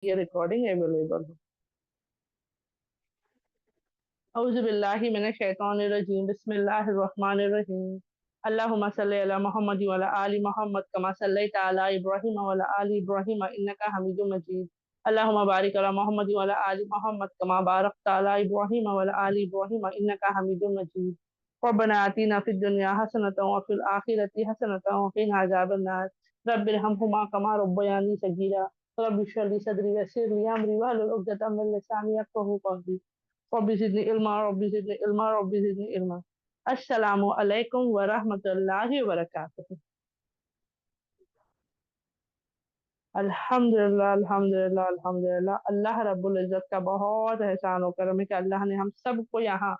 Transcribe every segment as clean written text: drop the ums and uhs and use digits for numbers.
ये recording available हो। औज़ु बिल्लाहि मिनश शैतानिर रजीम, बिस्मिल्लाहिर रहमानिर रहीम। अल्लाहुम्मा सल्लि अला मुहम्मद व अला आलि मुहम्मद कमा सल्लैता अला इब्राहीम व अला आलि इब्राहीम इन्नका हमीदुम मजीद। अल्लाहुम्मा बारिक अला मुहम्मद व अला आलि मुहम्मद कमा बारकता अला इब्राहीम व अला आलि इब्राहीम इन्नका हमीदुम मजीद। रब्बना आतिना फिद दुनिया हसनतन व फिल आखिरति हसनतन व क़िना अज़ाबन्नार। रब्बिरहमहुमा कमा रब्बयानी सगीरा। रब्बि इश्रह ली सदरी वयस्सिर ली अमरी वहलुल उक़दतम मिन लिसानी यफ़क़हू क़ौली। Rabbi ज़िदनी इल्मा rabbi ज़िदनी इल्मा rabbi ज़िदनी इल्मा। अस्सलामु अलैकुम व रहमतुल्लाहि व बरकातुहू। अल्हम्दुलिल्लाह अल्हम्दुलिल्लाह अल्हम्दुलिल्लाह, अल्लाह रब्बुल इज़्ज़त का बहुत एहसान और करम है कि अल्लाह ने हम सबको यहाँ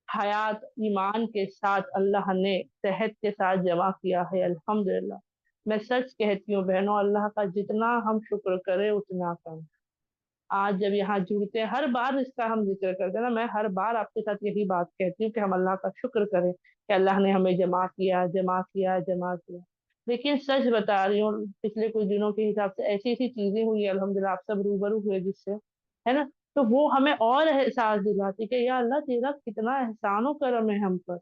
हयात ईमान के साथ अल्लाह ने सेहत के साथ जमा किया है। अल्हम्दुलिल्लाह। मैं सच कहती हूँ बहनों, अल्लाह का जितना हम शुक्र करें उतना कम। आज जब यहाँ जुड़ते हैं, हर बार इसका हम जिक्र करते हैं ना, मैं हर बार आपके साथ यही बात कहती हूँ कि हम अल्लाह का शुक्र करें कि अल्लाह ने हमें जमा किया जमा किया जमा किया। लेकिन सच बता रही हूँ, पिछले कुछ दिनों के हिसाब से ऐसी ऐसी चीजें हुई, अल्हम्दुलिल्लाह आप सब रूबरू हुए जिससे, है ना, तो वो हमें और एहसास दिलाती कि या अल्लाह तेरा कितना एहसान और करम है हम पर,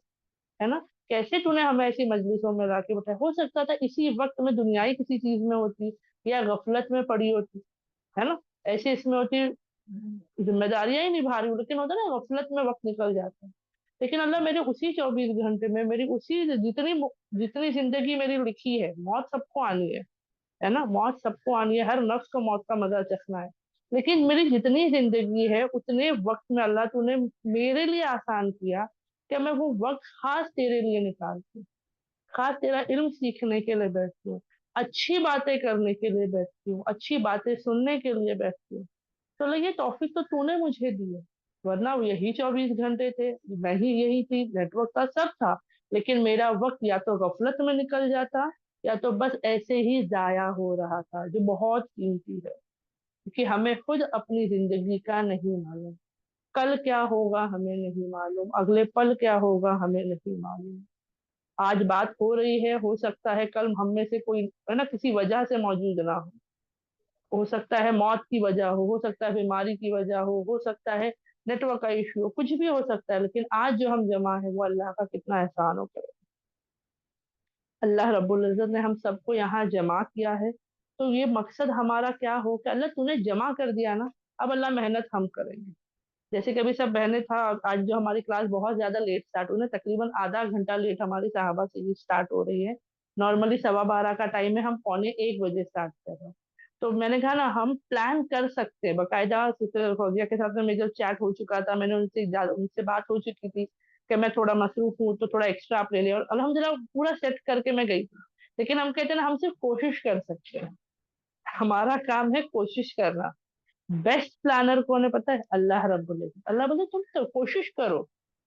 है ना। कैसे तूने हमें ऐसी मजलिसों में ला के बैठाया। हो सकता था इसी वक्त में दुनियाई किसी चीज में होती या गफलत में पड़ी होती, है ना, ऐसे इसमें होती, जिम्मेदारियां ही निभा रही हूँ, लेकिन होता है ना गफलत में वक्त निकल जाता है। लेकिन अल्लाह मेरे उसी 24 घंटे में, मेरी उसी जितनी जितनी जिंदगी मेरी लिखी है, मौत सबको आनी है ना, मौत सबको आनी है, हर नफ्स को मौत का मजा चखना है। लेकिन मेरी जितनी जिंदगी है उतने वक्त में अल्लाह तूने मेरे लिए आसान किया कि मैं वो वक्त खास तेरे लिए निकालती हूँ, खास तेरा इल्म सीखने के लिए बैठती हूँ, अच्छी बातें करने के लिए बैठती हूँ, अच्छी बातें सुनने के लिए बैठती हूँ। तो ये तौफीक तो तूने मुझे दी है, वरना वो यही 24 घंटे थे, मैं ही यही थी, नेटवर्क का सब था, लेकिन मेरा वक्त या तो गफलत में निकल जाता या तो बस ऐसे ही जाया हो रहा था, जो बहुत कीमती है, क्योंकि हमें खुद अपनी जिंदगी का नहीं मालूम। कल क्या होगा हमें नहीं मालूम, अगले पल क्या होगा हमें नहीं मालूम। आज बात हो रही है, हो सकता है कल हम में से कोई, है ना, किसी वजह से मौजूद ना हो सकता है मौत की वजह हो सकता है बीमारी की वजह हो सकता है नेटवर्क का इश्यू हो, कुछ भी हो सकता है, लेकिन आज जो हम जमा है वो अल्लाह का कितना एहसान हो करे। अल्लाह रब्बुल इज्जत ने हम सबको यहाँ जमा किया है, तो ये मकसद हमारा क्या हो कि अल्लाह तूने जमा कर दिया ना, अब अल्लाह मेहनत हम करेंगे। जैसे कभी सब बहनें था, आज जो हमारी क्लास बहुत ज्यादा लेट स्टार्ट हुई ना, तकरीबन आधा घंटा लेट हमारी साहबा से स्टार्ट हो रही है। नॉर्मली 12:15 का टाइम है, हम पौने 1 बजे स्टार्ट कर रहे हैं। तो मैंने कहा ना, हम प्लान कर सकते हैं बाकायदा। सिस्टर फौजिया के साथ में मेरा चैट हो चुका था, मैंने उनसे बात हो चुकी थी कि मैं थोड़ा मसरूफ हूँ तो थोड़ा एक्स्ट्रा आप ले लिया, और अल्हम्दुलिल्लाह पूरा सेट करके मैं गई थी। लेकिन हम कहते हैं ना, हम सिर्फ कोशिश कर सकते हैं, हमारा काम है कोशिश करना। बेस्ट प्लानर कौन है पता है? अल्लाह रब्बुल इज्जत। अल्लाह बोले तुम तो कोशिश करो,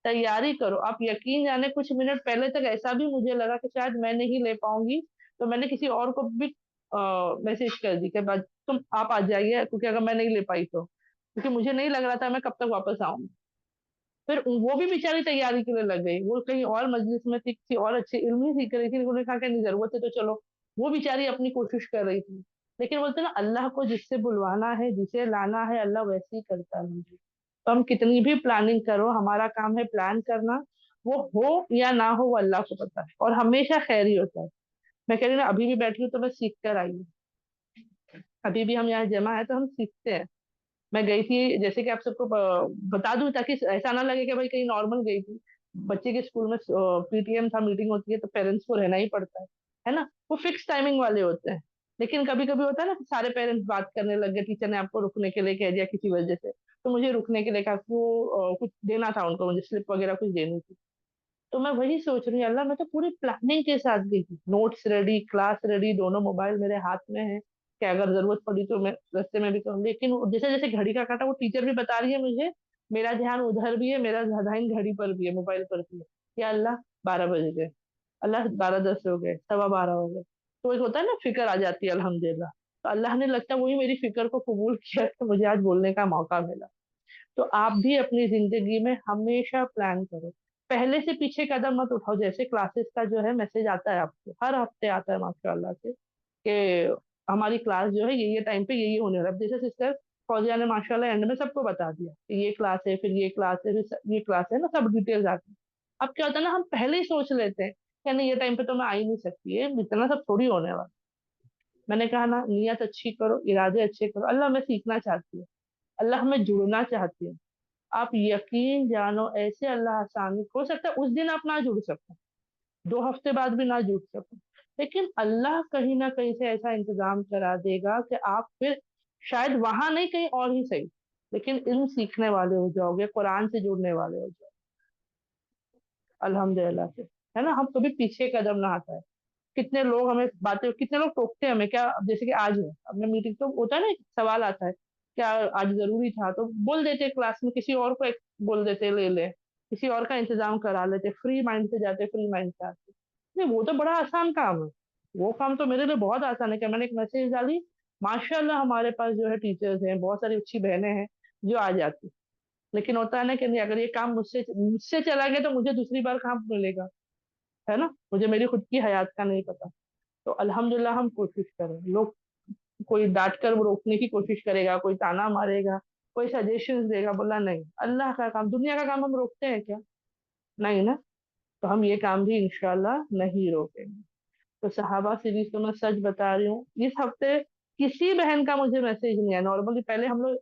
तैयारी करो। आप यकीन जाने, कुछ मिनट पहले तक ऐसा भी मुझे लगा कि शायद मैं नहीं ले पाऊंगी, तो मैंने किसी और को भी मैसेज कर दी कि बाद तुम आप आ जाइए, क्योंकि अगर मैं नहीं ले पाई तो, क्योंकि मुझे नहीं लग रहा था मैं कब तक वापस आऊंगी। फिर वो भी बेचारी तैयारी के लिए लग गई, वो कहीं और मजलिस में थी, किसी और अच्छे इल्म ही सीख रही थी, उन्होंने कहा कि नहीं जरूरत है तो चलो। वो बेचारी अपनी कोशिश कर रही थी। लेकिन बोलते ना, अल्लाह को जिससे बुलवाना है, जिसे लाना है, अल्लाह वैसे ही करता है मुझे। तो हम कितनी भी प्लानिंग करो, हमारा काम है प्लान करना। वो हो या ना हो वो अल्लाह को पता है, और हमेशा खैर ही होता है। मैं कह रही हूँ ना, अभी भी बैठी हूँ तो मैं सीख कर आई हूँ। अभी भी हम यहाँ जमा है तो हम सीखते हैं। मैं गई थी, जैसे कि आप सबको बता दूं ताकि ऐसा ना लगे कि भाई कहीं नॉर्मल गई थी। बच्चे के स्कूल में पीटीएम था, मीटिंग होती है, तो पेरेंट्स को रहना ही पड़ता है ना। वो फिक्स टाइमिंग वाले होते हैं। लेकिन कभी कभी होता है ना कि सारे पेरेंट्स बात करने लग गए, टीचर ने आपको रुकने के लिए कह दिया किसी वजह से, तो मुझे रुकने के लिए कहा कि वो कुछ देना था उनको, मुझे स्लिप वगैरह कुछ देनी थी। तो मैं वही सोच रही हूँ, अल्लाह मैं तो पूरी प्लानिंग के साथ गई थी, नोट्स रेडी, क्लास रेडी, दोनों मोबाइल मेरे हाथ में है कि अगर जरूरत पड़ी तो मैं रास्ते में भी करूँ। लेकिन जैसे जैसे घड़ी का काटा, वो टीचर भी बता रही है मुझे, मेरा ध्यान उधर भी है, मेरा ध्यान घड़ी पर भी है, मोबाइल पर भी है। या अल्लाह 12 बज गए, अल्लाह 12:10 हो गए, 12:15 हो गए। तो एक होता है ना, फिक्र आ जाती है अल्हम्दुलिल्लाह। तो अल्लाह ने लगता है वही मेरी फिक्र को कबूल किया कि मुझे आज बोलने का मौका मिला। तो आप भी अपनी जिंदगी में हमेशा प्लान करो, पहले से पीछे कदम मत उठाओ। जैसे क्लासेस का जो है मैसेज आता है आपको, हर हफ्ते आता है माशाल्लाह से, कि हमारी क्लास जो है ये टाइम पे यही होने वाला है। जैसे सिस्टर फौजिया ने माशाल्लाह एंड में सबको बता दिया कि ये क्लास है, फिर ये क्लास है, फिर ये क्लास है ना, सब डिटेल्स आती है। अब क्या होता है ना, हम पहले ही सोच लेते हैं कि नहीं ये टाइम पे तो मैं आ ही नहीं सकती है, इतना सब थोड़ी होने वाला। मैंने कहा ना, नियत अच्छी करो, इरादे अच्छे करो, अल्लाह हमें सीखना चाहती है, अल्लाह हमें जुड़ना चाहती है। आप यकीन जानो ऐसे अल्लाह आसानी, हो सकता है उस दिन आप ना जुड़ सको, 2 हफ्ते बाद भी ना जुड़ सको, लेकिन अल्लाह कहीं ना कहीं से ऐसा इंतजाम करा देगा कि आप फिर शायद वहां नहीं कहीं और ही सही, लेकिन इल्म सीखने वाले हो जाओगे, कुरान से जुड़ने वाले हो जाओगे अल्हम्दुलिल्लाह से। है ना, हम कभी पीछे कदम ना हटाए। कितने लोग हमें बातें, कितने लोग टोकते हैं हमें, क्या अब जैसे कि आज है, अब मैं मीटिंग तो होता है ना, एक सवाल आता है क्या आज जरूरी था, तो बोल देते क्लास में, किसी और को बोल देते ले ले, किसी और का इंतजाम करा लेते, फ्री माइंड से जाते, फ्री माइंड से आते। नहीं, वो तो बड़ा आसान काम है, वो काम तो मेरे लिए बहुत आसान है कि मैंने एक मैसेज डाली, माशाल्लाह हमारे पास जो है टीचर्स हैं, बहुत सारी अच्छी बहनें हैं जो आ जाती। लेकिन होता है ना कि नहीं, अगर ये काम मुझसे मुझसे चला गया तो मुझे दूसरी बार कहाँ मिलेगा, है ना, मुझे मेरी खुद की हयात का नहीं पता। तो अल्हम्दुलिल्लाह हम कोशिश करें, लोग कोई डांट कर रोकने की कोशिश करेगा, कोई ताना मारेगा, कोई सजेशंस देगा, बोला नहीं, अल्लाह का काम, दुनिया का काम हम रोकते हैं क्या? नहीं ना। तो हम ये काम भी इंशाल्लाह नहीं रोकेंगे। तो सहाबा सीरीज तो मैं सच बता रही हूँ, इस हफ्ते किसी बहन का मुझे मैसेज नहीं आया। नॉर्मली पहले हम लोग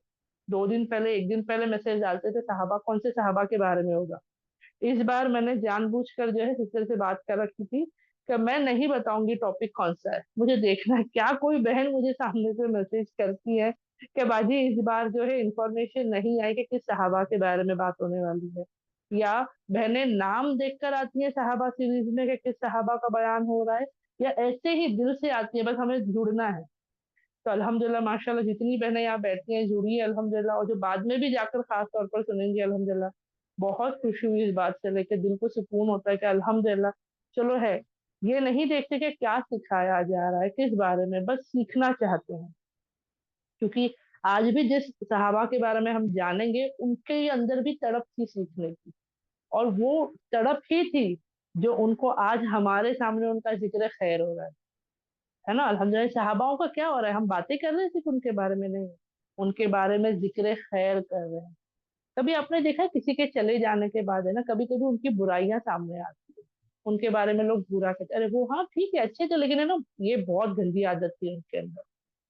2 दिन पहले, 1 दिन पहले मैसेज डालते थे सहाबा, कौन से सहाबा के बारे में होगा। इस बार मैंने जानबूझकर जो है सिस्टर से बात कर रखी थी कि मैं नहीं बताऊंगी टॉपिक कौन सा है, मुझे देखना है क्या कोई बहन मुझे सामने से मैसेज करती है कि बाजी इस बार जो है इंफॉर्मेशन नहीं आई कि किस सहाबा के बारे में बात होने वाली है, या बहनें नाम देखकर आती है सहाबा सीरीज में कि किस सहाबा का बयान हो रहा है, या ऐसे ही दिल से आती है बस हमें जुड़ना है। तो अल्हम्दुलिल्लाह माशाल्लाह जितनी बहनें यहाँ बैठी हैं जुड़ी है अल्हम्दुलिल्लाह, और जो बाद में भी जाकर खास तौर पर सुनेंगी अल्हम्दुलिल्लाह, बहुत खुशी हुई इस बात से लेकर, दिल को सुकून होता है कि अल्हम्दुलिल्लाह चलो है। ये नहीं देखते कि क्या सिखाया जा रहा है, किस बारे में, बस सीखना चाहते हैं। क्योंकि आज भी जिस सहाबा के बारे में हम जानेंगे, उनके अंदर भी तड़प थी सीखने की, और वो तड़प ही थी जो उनको आज हमारे सामने उनका जिक्र खैर हो रहा है ना। अल्हम्दुलिल्लाह सहाबाओं का क्या हो रहा है, हम बातें कर रहे हैं सिर्फ उनके बारे में नहीं, उनके बारे में जिक्र खैर कर रहे हैं। कभी आपने देखा है किसी के चले जाने के बाद है ना, कभी कभी उनकी बुराइयां सामने आती है, उनके बारे में लोग बुरा कहते हैं, अरे वो हाँ ठीक है अच्छे थे, लेकिन है ना ये बहुत गंदी आदत थी उनके अंदर,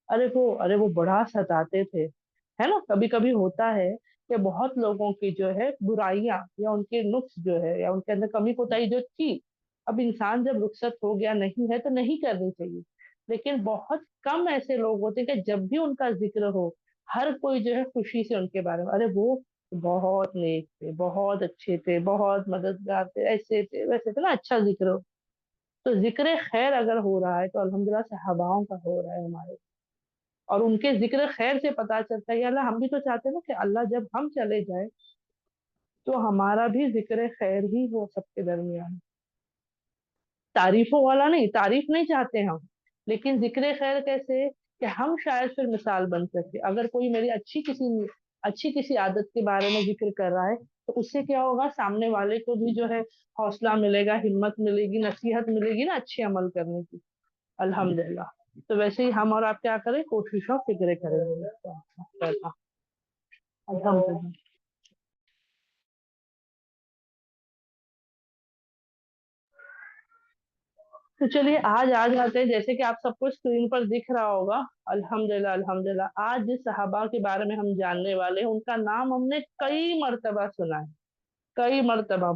अरे वो बड़ा सताते थे। है ना, कभी कभी होता है कि बहुत लोगों की जो है बुराइयां या उनके नुक्स जो है या उनके अंदर कमी कोताही जो थी, अब इंसान जब रुखसत हो गया नहीं है तो नहीं करनी चाहिए। लेकिन बहुत कम ऐसे लोग होते हैं कि जब भी उनका जिक्र हो, हर कोई जो है खुशी से उनके बारे में, अरे वो बहुत नेक थे, बहुत अच्छे थे, बहुत मददगार थे, ऐसे थे वैसे थे ना, अच्छा जिक्र हो। तो जिक्र खैर अगर हो रहा है तो अल्हम्दुलिल्लाह सहाबाओं का हो रहा है हमारे, और उनके जिक्र खैर से पता चलता है या अल्लाह, हम भी तो चाहते हैं ना कि अल्लाह जब हम चले जाए तो हमारा भी जिक्र खैर ही हो सबके दरमियान। तारीफों वाला नहीं, तारीफ नहीं चाहते हम, लेकिन जिक्र खैर कैसे, कि हम शायद फिर मिसाल बन सके। अगर कोई मेरी अच्छी किसी आदत के बारे में जिक्र कर रहा है, तो उससे क्या होगा, सामने वाले को भी जो है हौसला मिलेगा, हिम्मत मिलेगी, नसीहत मिलेगी ना अच्छे अमल करने की। अल्हम्दुलिल्लाह। तो वैसे ही हम और आप क्या करें, कोशिश और फिक्र करेंगे। अल्हम्दुलिल्लाह। तो चलिए आज आ जाते हैं, जैसे कि आप सबको स्क्रीन पर दिख रहा होगा। अल्हम्दुलिल्लाह अल्हम्दुलिल्लाह, आज जिस सहाबा के बारे में हम जानने वाले हैं, उनका नाम हमने कई मर्तबा सुना है, कई मर्तबा,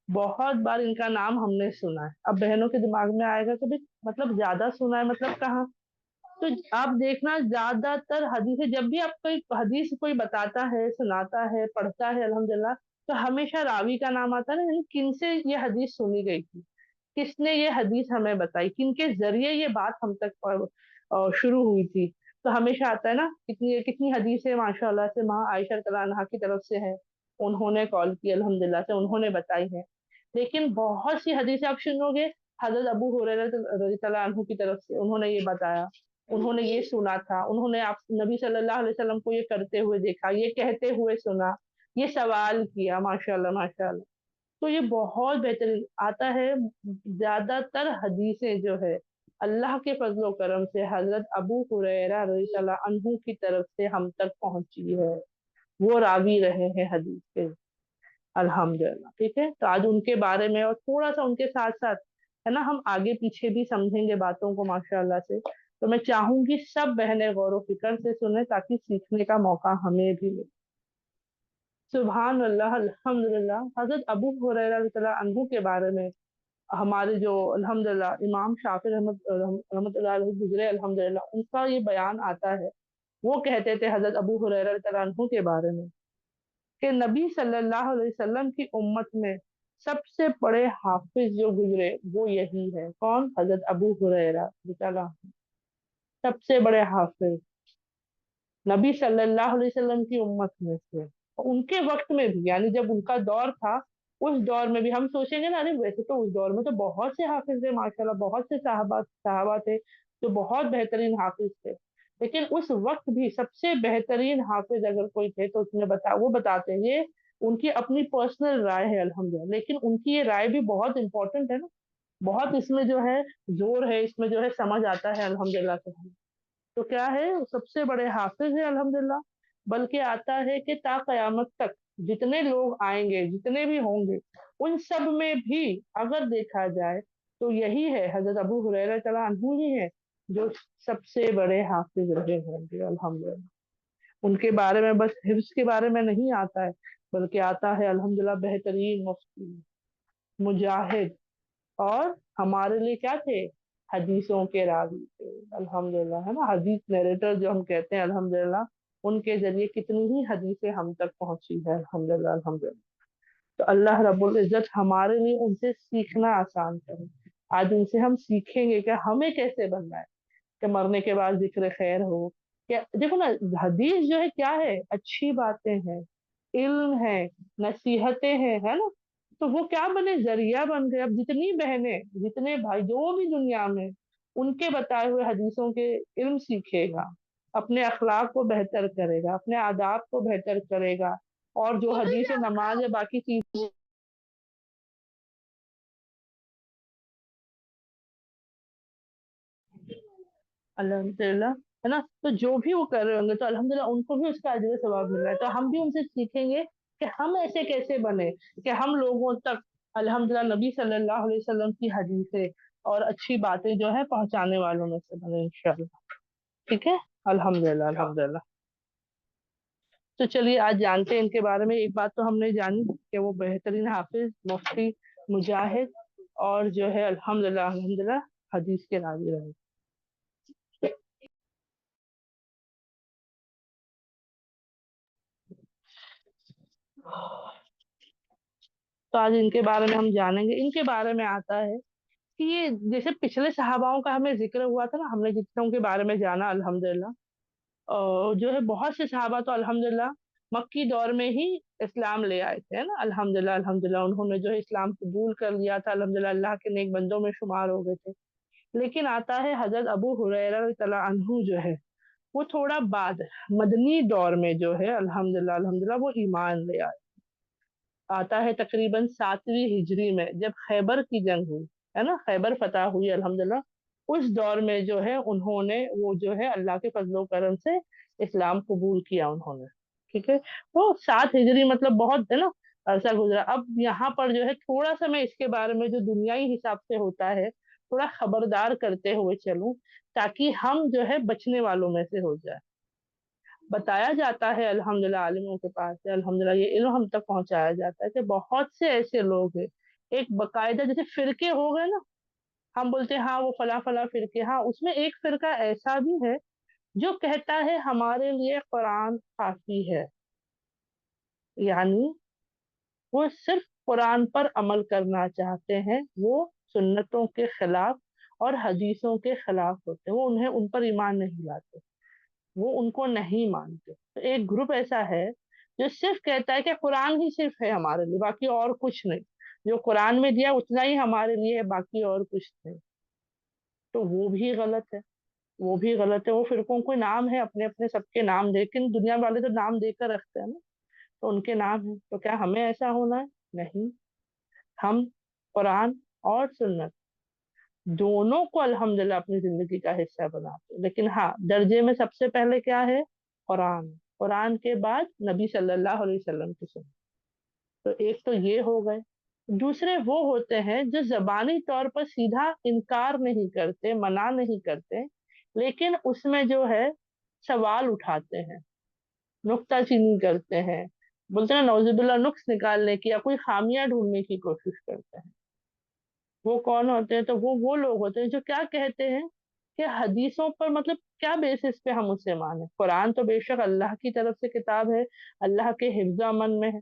बहुत बार इनका नाम हमने सुना है। अब बहनों के दिमाग में आएगा कि भाई मतलब ज्यादा सुना है मतलब कहाँ। तो आप देखना, ज्यादातर हदीसें जब भी आप कोई हदीस कोई बताता है, सुनाता है, पढ़ता है अल्हम्दुलिल्लाह, तो हमेशा रावी का नाम आता है ना, यानी किन से ये हदीस सुनी गई थी, किसने ये हदीस हमें बताई, किनके जरिए ये बात हम तक शुरू हुई थी। तो हमेशा आता है ना, कितनी कितनी हदीसें माशाल्लाह से माँ आयशा रज़ियल्लाहु अन्हा की तरफ से है, उन्होंने कॉल की अल्हम्दुलिल्लाह से, उन्होंने बताई है। लेकिन बहुत सी हदीसें आप सुनोगे हजरत अबू हुरैरा रज़ियल्लाहु अन्हु की तरफ से, उन्होंने ये बताया, उन्होंने ये सुना था, उन्होंने आप नबी सल्लल्लाहु अलैहि वसल्लम को ये करते हुए देखा, ये कहते हुए सुना, ये सवाल किया, माशाल्लाह माशाल्लाह। तो ये बहुत बेहतरीन आता है। ज्यादातर हदीसें जो है अल्लाह के फजलो करम से हजरत अबू हुरैरा रज़ियल्लाहु अन्हु की तरफ से हम तक पहुंची है, वो रावी रहे हैं हदीस के, अल्हम्दुलिल्लाह। ठीक है, तो आज उनके बारे में और थोड़ा सा उनके साथ साथ है ना, हम आगे पीछे भी समझेंगे बातों को माशाअल्लाह से। तो मैं चाहूंगी सब बहनें गौर फिक्र से सुने ताकि सीखने का मौका हमें भी मिले। सुभान अल्लाह, अल्हम्दुलिल्लाह। हजरत अबू हुरैरा रज़ियल्लाहु अन्हु के बारे में हमारे जो अल्हम्दुलिल्लाह इमाम शाफी रहमतुल्लाह अलैहि गुजरे अल्हम्दुलिल्लाह, उनका ये बयान आता है। वो कहते थे हजरत अबू हुरैरा रज़ियल्लाहु अन्हु के बारे में कि नबी सल्लल्लाहु अलैहि वसल्लम की उम्मत में सबसे बड़े हाफिज जो गुजरे वो यही है। कौन? हजरत अबू हुरैरा रज़ियल्लाहु अन्हु। सबसे बड़े हाफिज नबी सल्लल्लाहु अलैहि वसल्लम की उम्मत में से, और उनके वक्त में भी, यानी जब उनका दौर था उस दौर में भी हम सोचेंगे ना, अरे वैसे तो उस दौर में तो बहुत से हाफिज थे माशाल्लाह, बहुत से साहबा साहबा थे जो बहुत बेहतरीन हाफिज थे। लेकिन उस वक्त भी सबसे बेहतरीन हाफिज अगर कोई थे तो उसने वो बताते हैं, ये उनकी अपनी पर्सनल राय है अल्हम्दुलिल्लाह, लेकिन उनकी ये राय भी बहुत इंपॉर्टेंट है ना, बहुत इसमें जो है जोर है, इसमें जो है समझ आता है अल्हम्दुलिल्लाह से। तो क्या है, वो सबसे बड़े हाफिज है अल्हम्दुलिल्लाह। बल्कि आता है कि ता कयामत तक जितने लोग आएंगे, जितने भी होंगे, उन सब में भी अगर देखा जाए तो यही है, हजरत अबू हुरैरा तआला अन्हु ही है जो सबसे बड़े हाफिज रहे होंगे अल्हम्दुलिल्लाह। उनके बारे में बस हिफ्ज के बारे में नहीं आता है, बल्कि आता है अल्हम्दुलिल्लाह बेहतरीन मुफ्ती, मुजाहिद, और हमारे लिए क्या थे? हदीसों के रावी थे अल्हम्दुलिल्लाह, है ना, हदीस नरेटर जो हम कहते हैं अल्हम्दुलिल्लाह। उनके जरिए कितनी ही हदीसें हम तक पहुंची है अल्हम्दुलिल्लाह, अल्हम्दुलिल्लाह। तो अल्लाह रब्बुल इज्जत हमारे लिए उनसे सीखना आसान करे। आज उनसे हम सीखेंगे कि हमें कैसे बनना है, कि मरने के बाद जिक्र खैर हो। क्या देखो ना, हदीस जो है क्या है? अच्छी बातें हैं, इल्म है, नसीहतें हैं, है ना। तो वो क्या बने? जरिया बन गए। अब जितनी बहनें, जितने भाई जो भी दुनिया में उनके बताए हुए हदीसों के इल्म सीखेगा, अपने अखलाक को बेहतर करेगा, अपने आदाब को बेहतर करेगा, और जो हदीस नमाज है बाकी चीज अल्हम्दुलिल्लाह, है ना, तो जो भी वो कर रहे होंगे तो अल्हम्दुलिल्लाह उनको भी उसका अजर सवाब मिल रहा है। तो हम भी उनसे सीखेंगे कि हम ऐसे कैसे बने कि हम लोगों तक अल्हम्दुलिल्लाह नबी सल्लल्लाहु अलैहि वसल्लम की हदीसें और अच्छी बातें जो है पहुंचाने वालों में से बने इंशाल्लाह। ठीक है, अल्हम्दुलिल्लाह, अल्हम्दुलिल्लाह। तो चलिए आज जानते हैं इनके बारे में। एक बात तो हमने जानी कि वो बेहतरीन हाफिज, मुफ्ती, मुजाहिद, और जो है अल्हम्दुलिल्लाह, अल्हम्दुलिल्लाह हदीस के रावी रहे। तो आज इनके बारे में हम जानेंगे। इनके बारे में आता है कि ये जैसे पिछले सहाबाओं का हमें जिक्र हुआ था ना, हमने जितनों के बारे में जाना अल्हम्दुलिल्लाह, और जो है बहुत से सहाबा तो अल्हम्दुलिल्लाह मक्की दौर में ही इस्लाम ले आए थे, है ना, अल्हम्दुलिल्लाह, अल्हम्दुलिल्लाह। उन्होंने जो है इस्लाम कबूल कर लिया था अल्हम्दुलिल्लाह, अल्लाह के नेक बंदों में शुमार हो गए थे। लेकिन आता है हजरत अबू हुरैरा रज़ियल्लाहु अन्हु जो है, वो थोड़ा बाद मदनी दौर में जो है अल्हम्दुलिल्लाह, अल्हम्दुलिल्लाह वो ईमान ले आए। आता है तकरीबन 7वीं हिजरी में, जब खैबर की जंग हुई, है ना, खैबर फतह हुई अल्हम्दुलिल्लाह। उस दौर में जो है उन्होंने वो जो है अल्लाह के फजलो करम से इस्लाम कबूल किया उन्होंने। ठीक है, तो 7 हिजरी मतलब बहुत है ना, अरसा गुजरा। अब यहाँ पर जो है थोड़ा सा मैं इसके बारे में जो दुनियाई हिसाब से होता है थोड़ा खबरदार करते हुए चलूं, ताकि हम जो है बचने वालों में से हो जाए। बताया जाता है अल्हम्दुलिल्लाह, आलिमों के पास से अल्हम्दुलिल्लाह ये इल्म हम तक पहुंचाया जाता है कि बहुत से ऐसे लोग हैं, एक बकायदा जैसे फिरके हो गए ना, हम बोलते हैं हाँ वो फला फला फिरके, हाँ उसमें एक फिरका ऐसा भी है जो कहता है हमारे लिए कुरान काफी है, यानी वो सिर्फ कुरान पर अमल करना चाहते हैं, वो सुन्नतों के खिलाफ और हदीसों के खिलाफ होते हैं, वो उन्हें उन पर ईमान नहीं लाते, वो उनको नहीं मानते। तो एक ग्रुप ऐसा है जो सिर्फ कहता है कि कुरान ही सिर्फ है हमारे लिए, बाकी और कुछ नहीं, जो कुरान में दिया उतना ही हमारे लिए है, बाकी और कुछ नहीं। तो वो भी गलत है, वो भी गलत है। वो फिरकों को नाम है अपने अपने, सबके नाम, लेकिन दुनिया वाले तो नाम देकर रखते हैं ना, तो उनके नाम है। तो क्या हमें ऐसा होना है? नहीं। हम कुरान और सुन्नत दोनों को अल्हम्दुलिल्लाह अपनी जिंदगी का हिस्सा बनाते हैं। लेकिन हाँ, दर्जे में सबसे पहले क्या है? कुरान। कुरान के बाद नबी सल्लल्लाहु अलैहि वसल्लम की सुन्नत। तो एक तो ये हो गए। दूसरे वो होते हैं जो जबानी तौर पर सीधा इनकार नहीं करते, मना नहीं करते, लेकिन उसमें जो है सवाल उठाते हैं, नुक्ताचीनी करते हैं, बोलते हैं नौजुबिल्ला, नुक्स निकालने की या कोई खामियां ढूंढने की कोशिश करते हैं। वो कौन होते हैं? तो वो लोग होते हैं जो क्या कहते हैं कि हदीसों पर मतलब क्या बेसिस पे हम उसे माने। कुरान तो बेशक अल्लाह की तरफ से किताब है, अल्लाह के हिफ्ज अमन में है,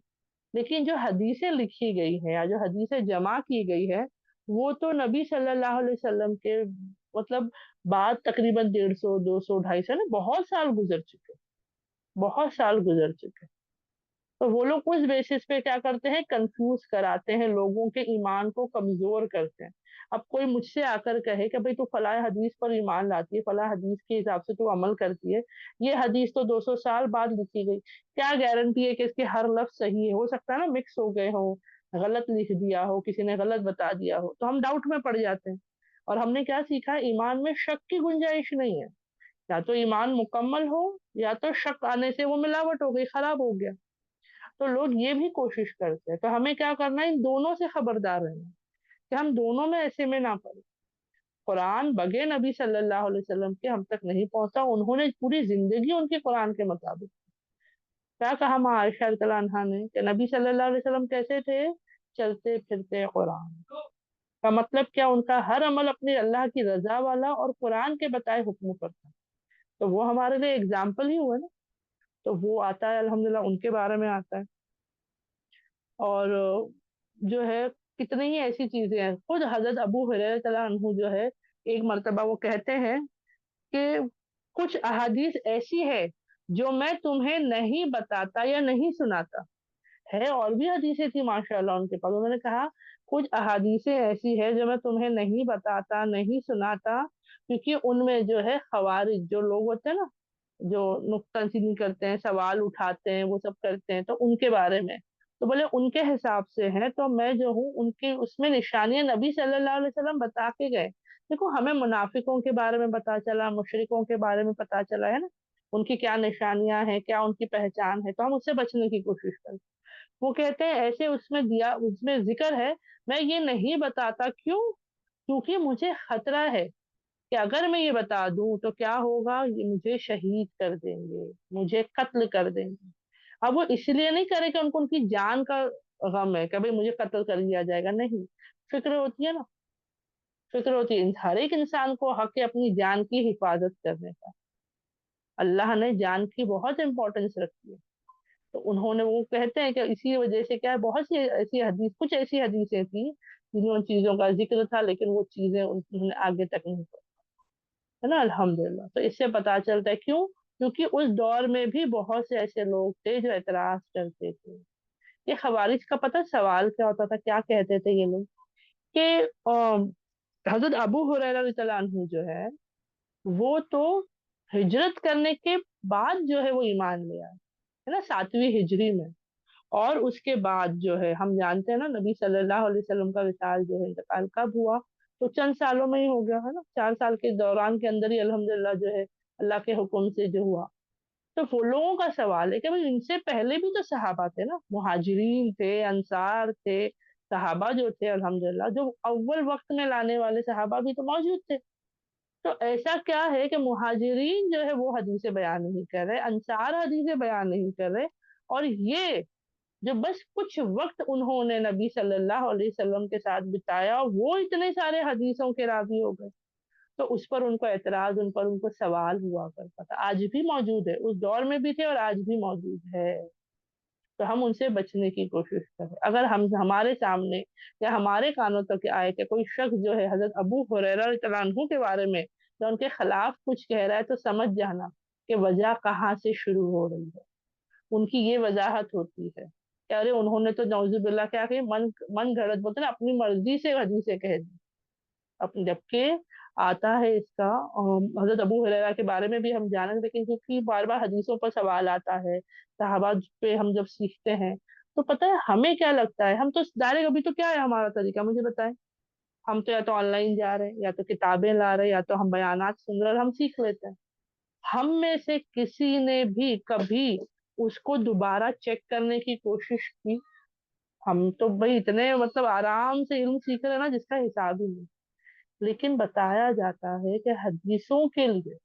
लेकिन जो हदीसें लिखी गई है या जो हदीसें जमा की गई है, वो तो नबी सल्लल्लाहु अलैहि वसल्लम के मतलब बाद तकरीबन 150, 200, 250 ना, बहुत साल गुजर चुके, बहुत साल गुजर चुके। तो वो लोग उस बेसिस पे क्या करते हैं? कंफ्यूज कराते हैं, लोगों के ईमान को कमजोर करते हैं। अब कोई मुझसे आकर कहे कि भाई तू फलां हदीस पर ईमान लाती है, फलां हदीस के हिसाब से तू अमल करती है, ये हदीस तो 200 साल बाद लिखी गई, क्या गारंटी है कि इसके हर लफ्ज सही है? हो सकता है ना मिक्स हो गए हो, गलत लिख दिया हो, किसी ने गलत बता दिया हो, तो हम डाउट में पड़ जाते हैं। और हमने क्या सीखा? ईमान में शक की गुंजाइश नहीं है। या तो ईमान मुकम्मल हो, या तो शक आने से वो मिलावट हो गई, खराब हो गया। तो लोग ये भी कोशिश करते हैं। तो हमें क्या करना है? इन दोनों से खबरदार रहना है कि हम दोनों में ऐसे में ना पड़े। कुरान बगे नबी सल्लल्लाहु अलैहि वसल्लम के हम तक नहीं पहुंचा, उन्होंने पूरी जिंदगी उनके कुरान के मुताबिक। क्या कहा माँ आयशा रज़ियल्लाहु अन्हा ने कि नबी सल्लल्लाहु अलैहि वसल्लम कैसे थे? चलते फिरते कुरान। का मतलब क्या? उनका हर अमल अपने अल्लाह की रजा वाला और कुरान के बताए हुक्म पर था। तो वो हमारे लिए एग्जाम्पल ही हुआ ना। तो वो आता है अल्हम्दुलिल्लाह, उनके बारे में आता है। और जो है कितनी ही ऐसी चीजें हैं। खुद हजरत अबू हुरैरा तआला अन्हु जो है, एक मर्तबा वो कहते हैं कि कुछ अहादीस ऐसी है जो मैं तुम्हें नहीं बताता या नहीं सुनाता। है और भी हदीसें थी माशाल्लाह उनके पास। उन्होंने कहा कुछ अहादीसें ऐसी है जो मैं तुम्हें नहीं बताता, नहीं सुनाता, क्योंकि उनमें जो है खवारिज जो लोग होते हैं ना, जो नुक्ताचीनी करते हैं, सवाल उठाते हैं, वो सब करते हैं, तो उनके बारे में। तो बोले उनके हिसाब से है, तो मैं जो हूँ उनकी उसमें निशानियां नबी सल्लल्लाहु अलैहि वसल्लम बता के गए। देखो हमें मुनाफिकों के बारे में पता चला, मुशरिकों के बारे में पता चला है ना, उनकी क्या निशानियां हैं, क्या उनकी पहचान है, तो हम उससे बचने की कोशिश करें। वो कहते हैं ऐसे उसमें दिया, उसमें जिक्र है, मैं ये नहीं बताता, क्यों? क्योंकि मुझे खतरा है कि अगर मैं ये बता दूं तो क्या होगा, ये मुझे शहीद कर देंगे, मुझे कत्ल कर देंगे। अब वो इसलिए नहीं करे कि उनको उनकी जान का गम है कि भाई मुझे कत्ल कर दिया जाएगा, नहीं। फिक्र होती है ना, फिक्र होती है, हर एक इंसान को हक है अपनी जान की हिफाजत करने का। अल्लाह ने जान की बहुत इंपॉर्टेंस रखी है। तो उन्होंने, वो कहते हैं कि इसी वजह से क्या है, बहुत सी ऐसी हदीस, कुछ ऐसी हदीसें थी जिनमें उन चीजों का जिक्र था, लेकिन वो चीजें उन्होंने आगे तक नहीं, है ना, अल्हम्दुलिल्लाह। तो इससे पता चलता है क्यों, क्योंकि उस दौर में भी बहुत से ऐसे लोग थे जो एतराज करते थे। ये खवारिज का पता सवाल क्या होता था, क्या कहते थे ये लोग कि हजरत अबू हुरैरा रज़ियल्लाहु अन्हु जो है, वो तो हिजरत करने के बाद जो है वो ईमान ले आए, है ना, 7वीं हिजरी में। और उसके बाद जो है हम जानते हैं ना, नबी सल्लल्लाहु अलैहि वसल्लम का विसाल जो है, इंतकाल कब हुआ? तो चंद सालों में ही हो गया, है ना, 4 साल के दौरान के अंदर ही अल्हम्दुलिल्लाह जो है अल्लाह के हुक्म से जो हुआ। तो वो लोगों का सवाल है कि भाई इनसे पहले भी तो सहाबा थे ना, मुहाजिरीन थे, अंसार थे, सहाबा जो थे अल्हम्दुलिल्लाह, जो अव्वल वक्त में लाने वाले सहाबा भी तो मौजूद थे। तो ऐसा क्या है कि मुहाजिरीन जो है वो हदीसें बयान नहीं कर रहे, अंसार हदीसें बयान नहीं कर रहे, और ये जो बस कुछ वक्त उन्होंने नबी सल्लल्लाहु अलैहि वसल्लम के साथ बिताया, वो इतने सारे हदीसों के रावी हो गए। तो उस पर उनको एतराज, उन पर उनको सवाल हुआ करता था, आज भी मौजूद है, उस दौर में भी थे और आज भी मौजूद है। तो हम उनसे बचने की कोशिश करें। अगर हम हमारे सामने या हमारे कानों तक आए कि कोई शख्स जो है हजरत अबू हुरैरा रज़ियल्लाहु अन्हु के बारे में या उनके खिलाफ कुछ कह रहा है, तो समझ जाना कि वजह कहाँ से शुरू हो रही है। उनकी ये वजाहत होती है कि अरे उन्होंने तो नौजुबिल्ला क्या कही, मन मन गढ़ंत बोलते हैं ना, अपनी मर्जी से हदीसें कह दी अपने। जबकि आता है इसका हजरत अबू हुरैरा के बारे में भी हम जानेंगे, लेकिन क्योंकि बार बार हदीसों पर सवाल आता है, सहाबा पे हम जब सीखते हैं, तो पता है हमें क्या लगता है, हम तो डायरेक्ट, अभी तो क्या है हमारा तरीका, मुझे बताएं। हम तो या तो ऑनलाइन जा रहे हैं, या तो किताबें ला रहे हैं, या तो हम बयानात सुन रहे हैं और हम सीख लेते हैं। हम में से किसी ने भी कभी उसको दोबारा चेक करने की कोशिश की? हम तो भाई इतने मतलब आराम से इल्म सीख रहे हैं ना, जिसका हिसाब ही नहीं। लेकिन बताया जाता है कि हदीसों के लिए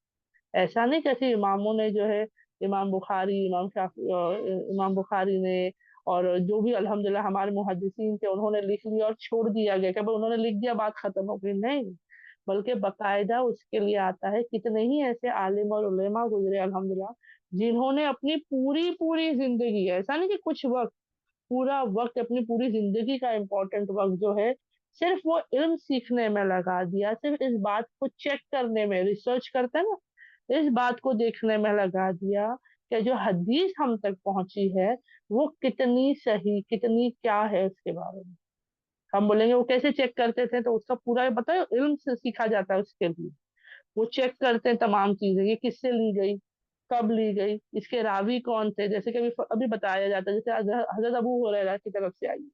ऐसा नहीं, कैसे इमामों ने जो है, इमाम बुखारी, इमाम बुखारी ने, और जो भी अल्हम्दुलिल्लाह हमारे मुहद्दिसीन थे, उन्होंने लिख लिया और छोड़ दिया गया कि भाई उन्होंने लिख दिया बात खत्म हो गई, नहीं। बल्कि बकायदा उसके लिए आता है। कितने ही ऐसे आलिम और उलेमा गुजरे अल्हम्दुलिल्लाह, जिन्होंने अपनी पूरी पूरी जिंदगी, ऐसा नहीं कि कुछ वक्त, पूरा वक्त, अपनी पूरी जिंदगी का इम्पोर्टेंट वक्त जो है, सिर्फ वो इल्म सीखने में लगा दिया, सिर्फ इस बात को चेक करने में, रिसर्च करते हैं ना, इस बात को देखने में लगा दिया कि जो हदीस हम तक पहुंची है वो कितनी सही, कितनी क्या है उसके बारे में। हम बोलेंगे वो कैसे चेक करते थे, तो उसका पूरा पता है, इल्म से सीखा जाता है उसके लिए। वो चेक करते हैं तमाम चीजें, ये किससे ली गई, कब ली गई, इसके रावी कौन थे, जैसे कि अभी अभी बताया जाता है, जैसे हजरत अबू हुरैरा की तरफ से आई,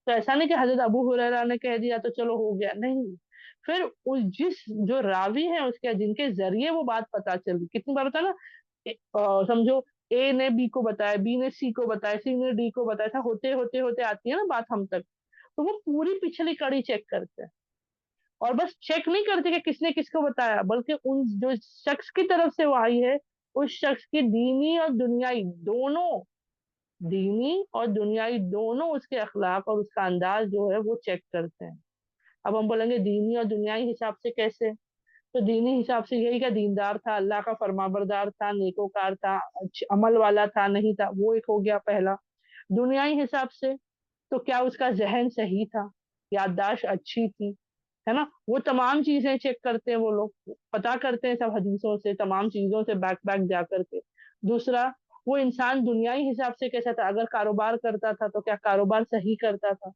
तो ऐसा नहीं कि हजरत अबू हुरैरा ने कह दिया तो चलो हो गया, नहीं। फिर उस जिस जो रावी है उसके, जिनके जरिए वो बात पता चली, कितनी बार होता है ना, समझो ए ने बी को बताया, बी ने सी को बताया, सी ने डी को बताया, ऐसा होते होते होते आती है ना बात हम तक। तो वो पूरी पिछली कड़ी चेक करते हैं, और बस चेक नहीं करते कि किसने किसको बताया, बल्कि उन जो शख्स की तरफ से वो आई है, उस शख्स की दीनी और दुनियाई दोनों, दीनी और दुनियाई दोनों उसके अखलाक और उसका अंदाज जो है वो चेक करते हैं। अब हम बोलेंगे दीनी और दुनियाई हिसाब से कैसे? तो दीनी हिसाब से यही, का दीनदार था, अल्लाह का फरमाबरदार था, नेकोकार था, अमल वाला था, नहीं था, वो एक हो गया पहला। दुनियाई हिसाब से तो क्या उसका जहन सही था, याददाश्त अच्छी थी, है ना, वो तमाम चीजें चेक करते हैं वो लोग, पता करते हैं सब हदीसों से, तमाम चीजों से बैक बैक जा करके। दूसरा, वो इंसान दुनियाई हिसाब से कैसा था, अगर कारोबार करता था तो क्या कारोबार सही करता था,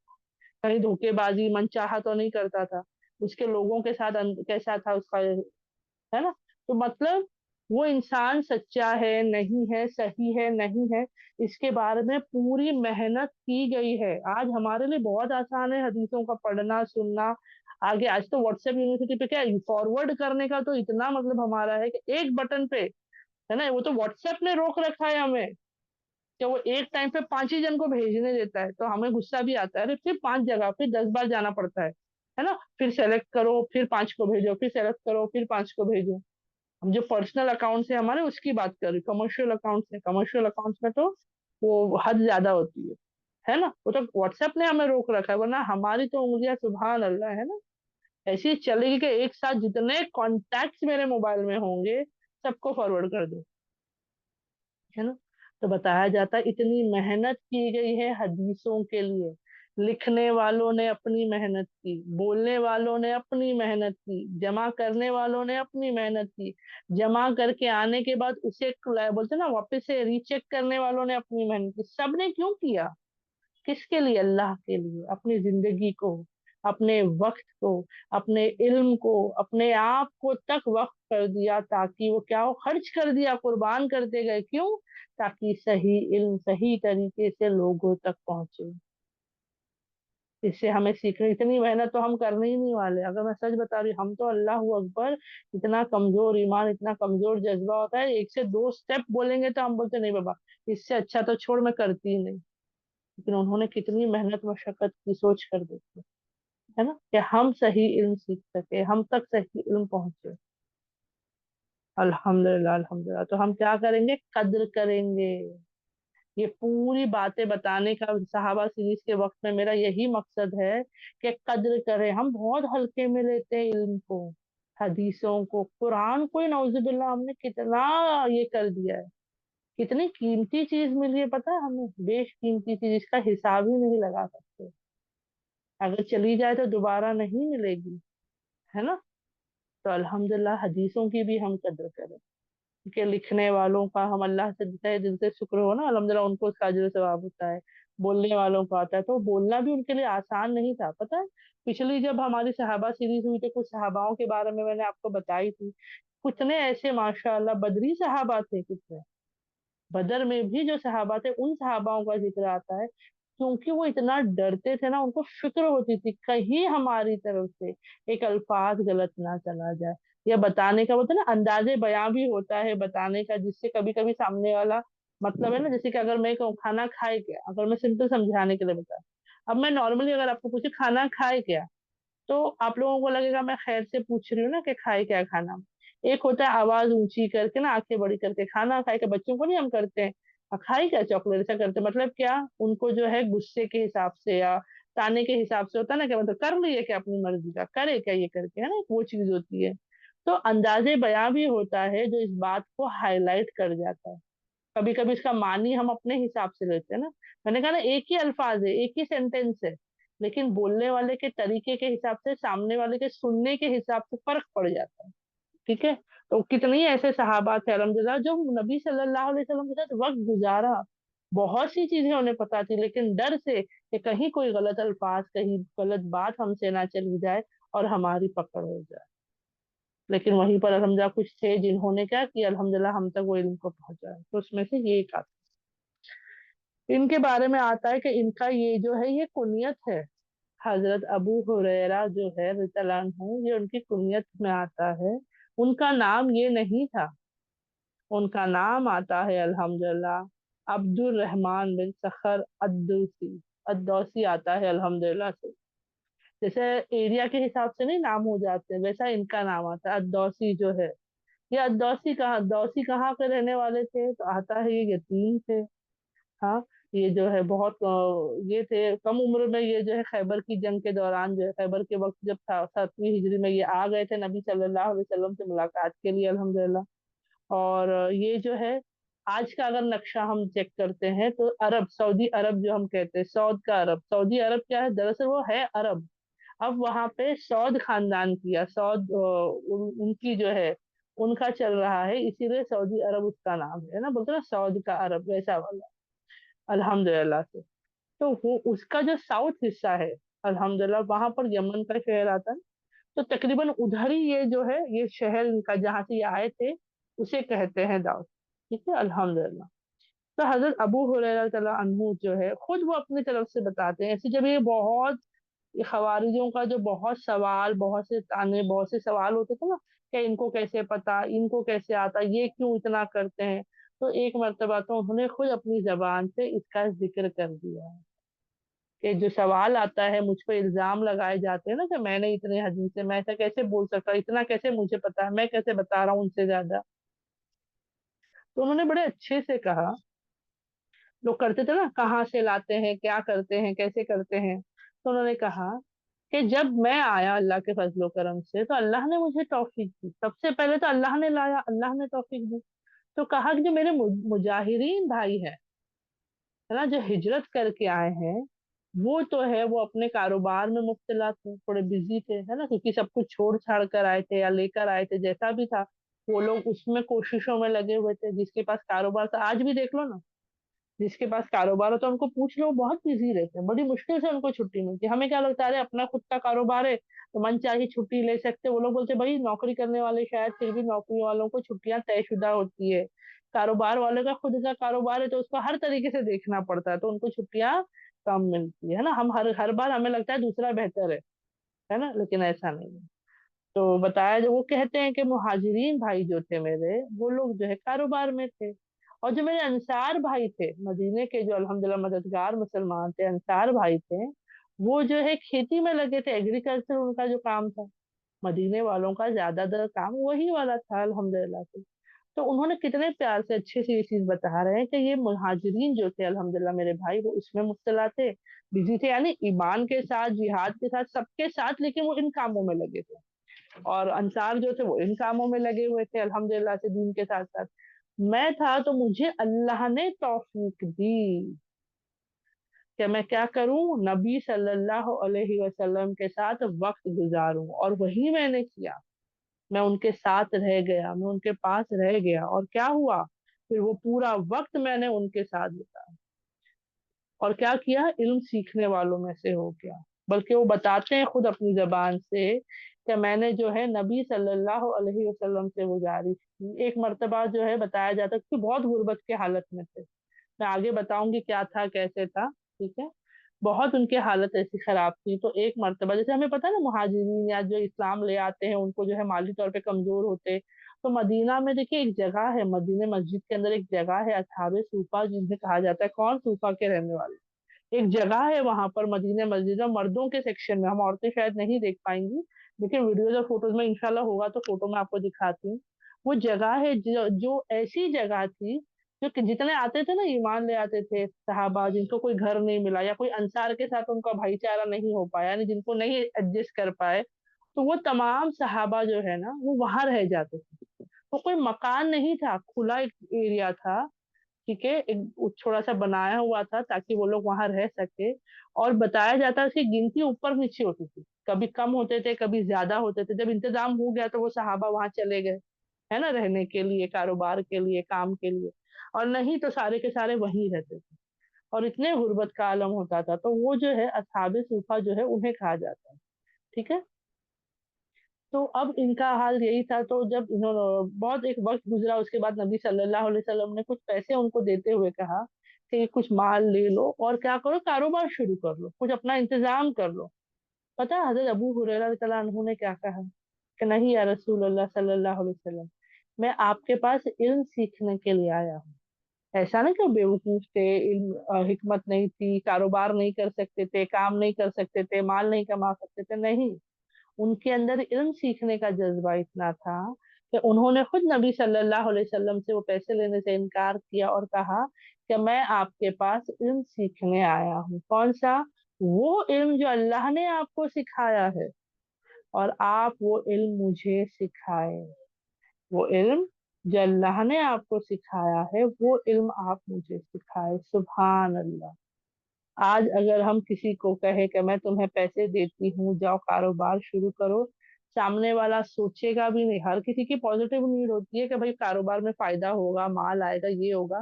कहीं धोखेबाजी मनचाहा तो नहीं करता था, उसके लोगों के साथ कैसा था उसका, है ना। तो मतलब वो इंसान सच्चा है नहीं है, सही है नहीं है, इसके बारे में पूरी मेहनत की गई है। आज हमारे लिए बहुत आसान है हदीसों का पढ़ना सुनना। आगे आज तो व्हाट्सएप यूनिवर्सिटी पे क्या फॉरवर्ड करने का तो इतना मतलब हमारा है कि एक बटन पे, है ना, वो तो व्हाट्सएप ने रोक रखा है हमें कि वो एक टाइम पे 5 ही जन को भेजने देता है, तो हमें गुस्सा भी आता है, अरे फिर 5 जगह, फिर 10 बार जाना पड़ता है ना, फिर सेलेक्ट करो, फिर 5 को भेजो, फिर सेलेक्ट करो, फिर 5 को भेजो। हम जो पर्सनल अकाउंट है हमारे उसकी बात कर रही, कमर्शियल अकाउंट्स है, कमर्शियल अकाउंट्स में तो वो हद ज्यादा होती है ना, वो तो व्हाट्सएप ने हमें रोक रखा है, वरना हमारी तो उंगलियां सुभान अल्लाह, है ना, ऐसी चलेगी कि एक साथ जितने कॉन्टैक्ट्स मेरे मोबाइल में होंगे सबको फॉरवर्ड कर दो, है ना। तो बताया जाता है इतनी मेहनत की गई है हदीसों के लिए, लिखने वालों ने अपनी मेहनत की, बोलने वालों ने अपनी मेहनत की, जमा करने वालों ने अपनी मेहनत की, जमा करके आने के बाद उसे बोलते हैं ना वापस से रीचेक करने वालों ने अपनी मेहनत की। सबने क्यों किया? किसके लिए? अल्लाह के लिए। अपनी जिंदगी को, अपने वक्त को, अपने इल्म को, अपने आप को तक वक्त कर दिया, ताकि वो क्या हो, खर्च कर दिया, कुर्बान करते गए, क्यों? ताकि सही इल्म सही तरीके से लोगों तक पहुंचे। इससे हमें सीखने, इतनी मेहनत तो हम करने ही नहीं वाले। अगर मैं सच बता रही, हम तो अल्लाह अकबर, इतना कमजोर ईमान, इतना कमजोर जज्बा होता है, एक से दो स्टेप बोलेंगे तो हम बोलते नहीं बाबा, इससे अच्छा तो छोड़, मैं करती ही नहीं। लेकिन उन्होंने कितनी मेहनत मशक्कत की, सोच कर देखो, है ना, कि हम सही इल्म सीख सके, हम तक सही इल्म पहुंचे। अल्हम्दुलिल्लाह अल्हम्दुलिल्लाह। तो हम क्या करेंगे? कद्र करेंगे। ये पूरी बातें बताने का सहाबा सीरीज के वक्त में मेरा यही मकसद है कि कद्र करें। हम बहुत हल्के में लेते हैं इल्म को, हदीसों को, कुरान को ही नौजुबिल्ला हमने कितना ये कर दिया है। कितनी कीमती चीज मिली है पता है हमें, बेशकीमती चीज, इसका हिसाब ही नहीं लगा सकते। अगर चली जाए तो दोबारा नहीं मिलेगी, है ना। तो अल्हम्दुलिल्लाह हदीसों की भी हम कद्र करें, के लिखने वालों का हम अल्लाह से तहे दिल से शुक्र हो ना, अल्हम्दुलिल्लाह उनको उसका अजर सवाब होता है। बोलने वालों को आता है, तो बोलना भी उनके लिए आसान नहीं था, पता है। पिछली जब हमारी सहाबा सीरीज हुई थी, कुछ सहाबाओं के बारे में मैंने आपको बताई थी, कितने ऐसे माशाअल्लाह बदरी सहाबा थे, कितने। बदर में भी जो सहाबा थे, उन सहाबाओं का जिक्र आता है, क्योंकि वो इतना डरते थे ना, उनको फिक्र होती थी कहीं हमारी तरफ से एक अल्फाज गलत ना चला जाए, या बताने का बोलते हैं ना अंदाजे बयां भी होता है बताने का, जिससे कभी कभी सामने वाला, मतलब है ना, जैसे कि अगर मैं कहूँ खाना खाए क्या, अगर मैं सिंपल समझाने के लिए बता, अब मैं नॉर्मली अगर आपको पूछे खाना खाए क्या, तो आप लोगों को लगेगा मैं खैर से पूछ रही हूँ ना कि खाए क्या खाना। एक होता है आवाज ऊंची करके ना, आंखें बड़ी करके खाना खाए क्या, बच्चों को नहीं हम करते हैं, खाई क्या चॉकलेट, ऐसा करते हैं, मतलब क्या, उनको जो है गुस्से के हिसाब से या ताने के हिसाब से होता है ना, क्या मतलब कर लिए क्या अपनी मर्जी का, करे क्या ये करके, है ना, वो चीज होती है। तो अंदाजे बयां भी होता है जो इस बात को हाईलाइट कर जाता है। कभी कभी इसका मानी हम अपने हिसाब से लेते हैं ना, मैंने कहा ना एक ही अल्फाज है, एक ही सेंटेंस है, लेकिन बोलने वाले के तरीके के हिसाब से, सामने वाले के सुनने के हिसाब से फर्क पड़ जाता है। ठीक है। तो कितने ही ऐसे सहाबा थे अल्हम्दुलिल्लाह जो नबी सल्लल्लाहु अलैहि वसल्लम के साथ वक्त गुजारा, बहुत सी चीजें उन्हें पता थी, लेकिन डर से कि कहीं कोई गलत अल्फाज, कहीं गलत बात हमसे ना चली जाए और हमारी पकड़ हो जाए। लेकिन वहीं पर अल्हम्दुलिल्लाह कुछ थे जिन्होंने क्या किया, अल्हम्दुलिल्लाह हम तक वो इल्म को पहुंचाया, तो उसमें से ये एक आता है। इनके बारे में आता है कि इनका ये जो है ये कुनियत है, हजरत अबू हुरैरा जो है रज़ियल्लाहु अन्हु, ये उनकी कुनियत में आता है। उनका नाम ये नहीं था, उनका नाम आता है अल्हम्दुलिल्लाह अब्दुल रहमान बिन सखर अद्दौसी, अद्दौसी आता है अल्हम्दुलिल्लाह से। जैसे एरिया के हिसाब से नहीं नाम हो जाते हैं, वैसा इनका नाम आता है अद्दौसी जो है। ये अद्दौसी कहाँ के रहने वाले थे, तो आता है ये यतीम थे। हाँ, ये जो है बहुत ये थे कम उम्र में, ये जो है खैबर की जंग के दौरान, जो है खैबर के वक्त जब था 7वीं हिजरी में, ये आ गए थे नबी सल्लल्लाहु अलैहि वसल्लम से मुलाकात के लिए अल्हम्दुलिल्लाह। और ये जो है आज का अगर नक्शा हम चेक करते हैं तो अरब, सऊदी अरब जो हम कहते हैं, सऊद का अरब, सऊदी अरब क्या है, दरअसल वो है अरब। अब वहां पे सऊद खानदान किया, सऊद उनकी जो है, उनका चल रहा है, इसीलिए सऊदी अरब उसका नाम है ना, बोलते हैं ना सऊद का अरब, वैसा वाला अल्हम्दुलिल्लाह से। तो वो उसका जो साउथ हिस्सा है अल्हम्दुलिल्लाह, वहां पर यमन का शहर आता है। तो तकरीबन उधर ही ये जो है ये शहर इनका, जहाँ से ये आए थे, उसे कहते हैं दाऊद। ठीक है अल्हम्दुलिल्लाह। तो हजरत अबू हुरैरा तआला अन्हु जो है खुद वो अपनी तरफ से बताते हैं, ऐसे जब ये बहुत, ये खवारिजों का जो बहुत सवाल, बहुत से ताने, बहुत से सवाल होते थे ना, कि इनको कैसे पता, इनको कैसे आता, ये क्यों इतना करते हैं, तो एक मर्तबा तो उन्होंने खुद अपनी जबान से इसका जिक्र कर दिया है कि जो सवाल आता है, मुझ पर इल्जाम लगाए जाते हैं ना कि मैंने इतने हदीस से, मैं ऐसा कैसे बोल सकता, इतना कैसे मुझे पता है, मैं कैसे बता रहा हूँ उनसे ज्यादा। तो उन्होंने बड़े अच्छे से कहा, लोग करते थे ना कहाँ से लाते हैं, क्या करते हैं, कैसे करते हैं, तो उन्होंने कहा कि जब मैं आया अल्लाह के फजलो करम से, तो अल्लाह ने मुझे तौफीक दी, सबसे पहले तो अल्लाह ने लाया, अल्लाह ने तौफीक दी। तो कहा कि जो मेरे मुजाहिरीन भाई है ना, जो हिजरत करके आए हैं, वो तो है वो अपने कारोबार में मुब्तला थे, थोड़े बिजी थे, है ना, क्योंकि सब कुछ छोड़ छाड़ कर आए थे या लेकर आए थे, जैसा भी था वो लोग उसमें कोशिशों में लगे हुए थे। जिसके पास कारोबार था, आज भी देख लो ना, जिसके पास कारोबार हो तो उनको पूछ लो, वो बहुत बिजी रहते हैं, बड़ी मुश्किल से उनको छुट्टी मिलती है। हमें क्या लगता है अरे अपना खुद का कारोबार है तो मन चाहे छुट्टी ले सकते, वो लोग बोलते भाई नौकरी करने वाले शायद, फिर भी नौकरी वालों को छुट्टियां तयशुदा होती है, कारोबार वाले का खुद का कारोबार है तो उसको हर तरीके से देखना पड़ता है, तो उनको छुट्टियां कम मिलती है ना। हम हर हर बार हमें लगता है दूसरा बेहतर है ना, लेकिन ऐसा नहीं है। तो बताया, जो वो कहते हैं कि मुहाजिरीन भाई जो थे मेरे, वो लोग जो है कारोबार में थे। और जो मेरे अंसार भाई थे मदीने के, जो अल्हम्दुलिल्लाह मददगार मुसलमान थे, अंसार भाई थे, वो जो है खेती में लगे थे, एग्रीकल्चर उनका जो काम था। मदीने वालों का ज्यादातर काम वही वाला था अल्हम्दुलिल्लाह से। तो उन्होंने कितने प्यार से अच्छे से ये चीज बता रहे हैं कि ये मुहाजिरीन जो थे अल्हम्दुलिल्लाह मेरे भाई, वो उसमें मुब्तला थे, बिजी थे, यानी ईमान के साथ, जिहाद के साथ, सबके साथ, लेकिन वो इन कामों में लगे थे। और अंसार जो थे वो इन कामों में लगे हुए थे अल्हम्दुलिल्लाह से, दीन के साथ साथ। मैं था तो मुझे अल्लाह ने तौफीक दी कि मैं क्या करूं, नबी सल्लल्लाहु अलैहि वसल्लम के साथ वक्त गुजारूं, और वही मैंने किया। मैं उनके साथ रह गया, मैं उनके पास रह गया, और क्या हुआ, फिर वो पूरा वक्त मैंने उनके साथ बिताया। और क्या किया, इल्म सीखने वालों में से हो गया। बल्कि वो बताते हैं खुद अपनी जबान से कि मैंने जो है नबी सल्लल्लाहु अलैहि वसल्लम से गुजारिश की। एक मर्तबा जो है बताया जाता है कि बहुत गुर्बत के हालत में थे, मैं आगे बताऊंगी क्या था कैसे था। ठीक है। بہت ان کی حالت ایسی خراب تھی. تو ایک مرتبہ جیسے ہمیں پتا ہے نا مہاجرین یا جو اسلام لے آتے ہیں ان کو جو ہے مالی طور پہ کمزور ہوتے. تو مدینہ میں دیکھیے ایک جگہ ہے، مدینہ مسجد کے اندر ایک جگہ ہے اصحاب صوفہ جنہیں کہا جاتا ہے. کون؟ صوفہ کے رہنے والے. ایک جگہ ہے وہاں پر مدینہ مسجد میں مردوں کے سیکشن میں، ہم عورتیں شاید نہیں دیکھ پائیں گی لیکن ویڈیوز اور فوٹوز میں انشاءاللہ ہوگا تو فوٹو میں آپ کو دکھاتی ہوں. وہ جگہ ہے جو ایسی جگہ تھی جو کہ جتنے آتے تھے نا ایمان لے آتے تھے صحابہ، جن کو کوئی گھر نہیں ملا یا کوئی انصار کے ساتھ ان کا بھائی چارہ نہیں ہو پایا، یعنی جن کو نہیں ایڈجسٹ کر پائے، تو وہ تمام صحابہ جو ہے نا وہ وہاں رہ جاتے تھے. تو کوئی مکان نہیں تھا، کھلا ایک ایریا تھا. ٹھیک ہے، ایک تھوڑا سا بنایا ہوا تھا تاکہ وہ لوگ وہاں رہ سکے. اور بتایا جاتا ہے اس کی گنتی اوپر نیچے ہوتی تھی، کبھی کم ہوتے تھے کبھی زیادہ ہوتے تھے. جب انتظام ہو گیا تو وہ صحابہ وہاں چلے گئے ہے نا، رہنے کے لیے، کاروبار کے لیے، کام کے لیے. اور نہیں تو سارے کے سارے وہیں رہتے تھے. اور اتنے غربت کا عالم ہوتا تھا. تو وہ جو ہے اصحاب صوفہ جو ہے انہیں کہا جاتا ہے. ٹھیک ہے. تو اب ان کا حال یہی تھا. تو جب انہوں نے بہت ایک وقت گزرا اس کے بعد نبی صلی اللہ علیہ وسلم نے کچھ پیسے ان کو دیتے ہوئے کہا کہ کچھ مال لے لو اور کیا کرو، کاروبار شروع کر لو، کچھ اپنا انتظام کر لو. پتہ ہے حضرت ابو ہریرہ رضی اللہ عنہ نے کیا کہا کہ نہیں یا رسول اللہ صلی اللہ علیہ وسلم، میں آپ کے پاس علم سیکھنے کے لیے آیا ہوں. ایسا نہیں کہ بیوقوف تھے، علم حکمت نہیں تھی، کاروبار نہیں کر سکتے تھے، کام نہیں کر سکتے تھے، مال نہیں کما سکتے تھے. نہیں، ان کے اندر علم سیکھنے کا جذبہ اتنا تھا کہ انہوں نے خود نبی صلی اللہ علیہ وسلم سے وہ پیسے لینے سے انکار کیا اور کہا کہ میں آپ کے پاس علم سیکھنے آیا ہوں. کون سا؟ وہ علم جو اللہ نے آپ کو سکھایا ہے، اور آپ وہ علم مجھے سکھائے. وہ علم جو اللہ نے آپ کو سکھایا ہے وہ علم آپ مجھے سکھائے. سبحان اللہ. آج اگر ہم کسی کو کہے کہ میں تمہیں پیسے دیتی ہوں جاؤ کاروبار شروع کرو، سامنے والا سوچے گا بھی نہیں. ہر کسی کی پازیٹیو نیڈ ہوتی ہے کہ بھائی کاروبار میں فائدہ ہوگا، مال آئے گا، یہ ہوگا.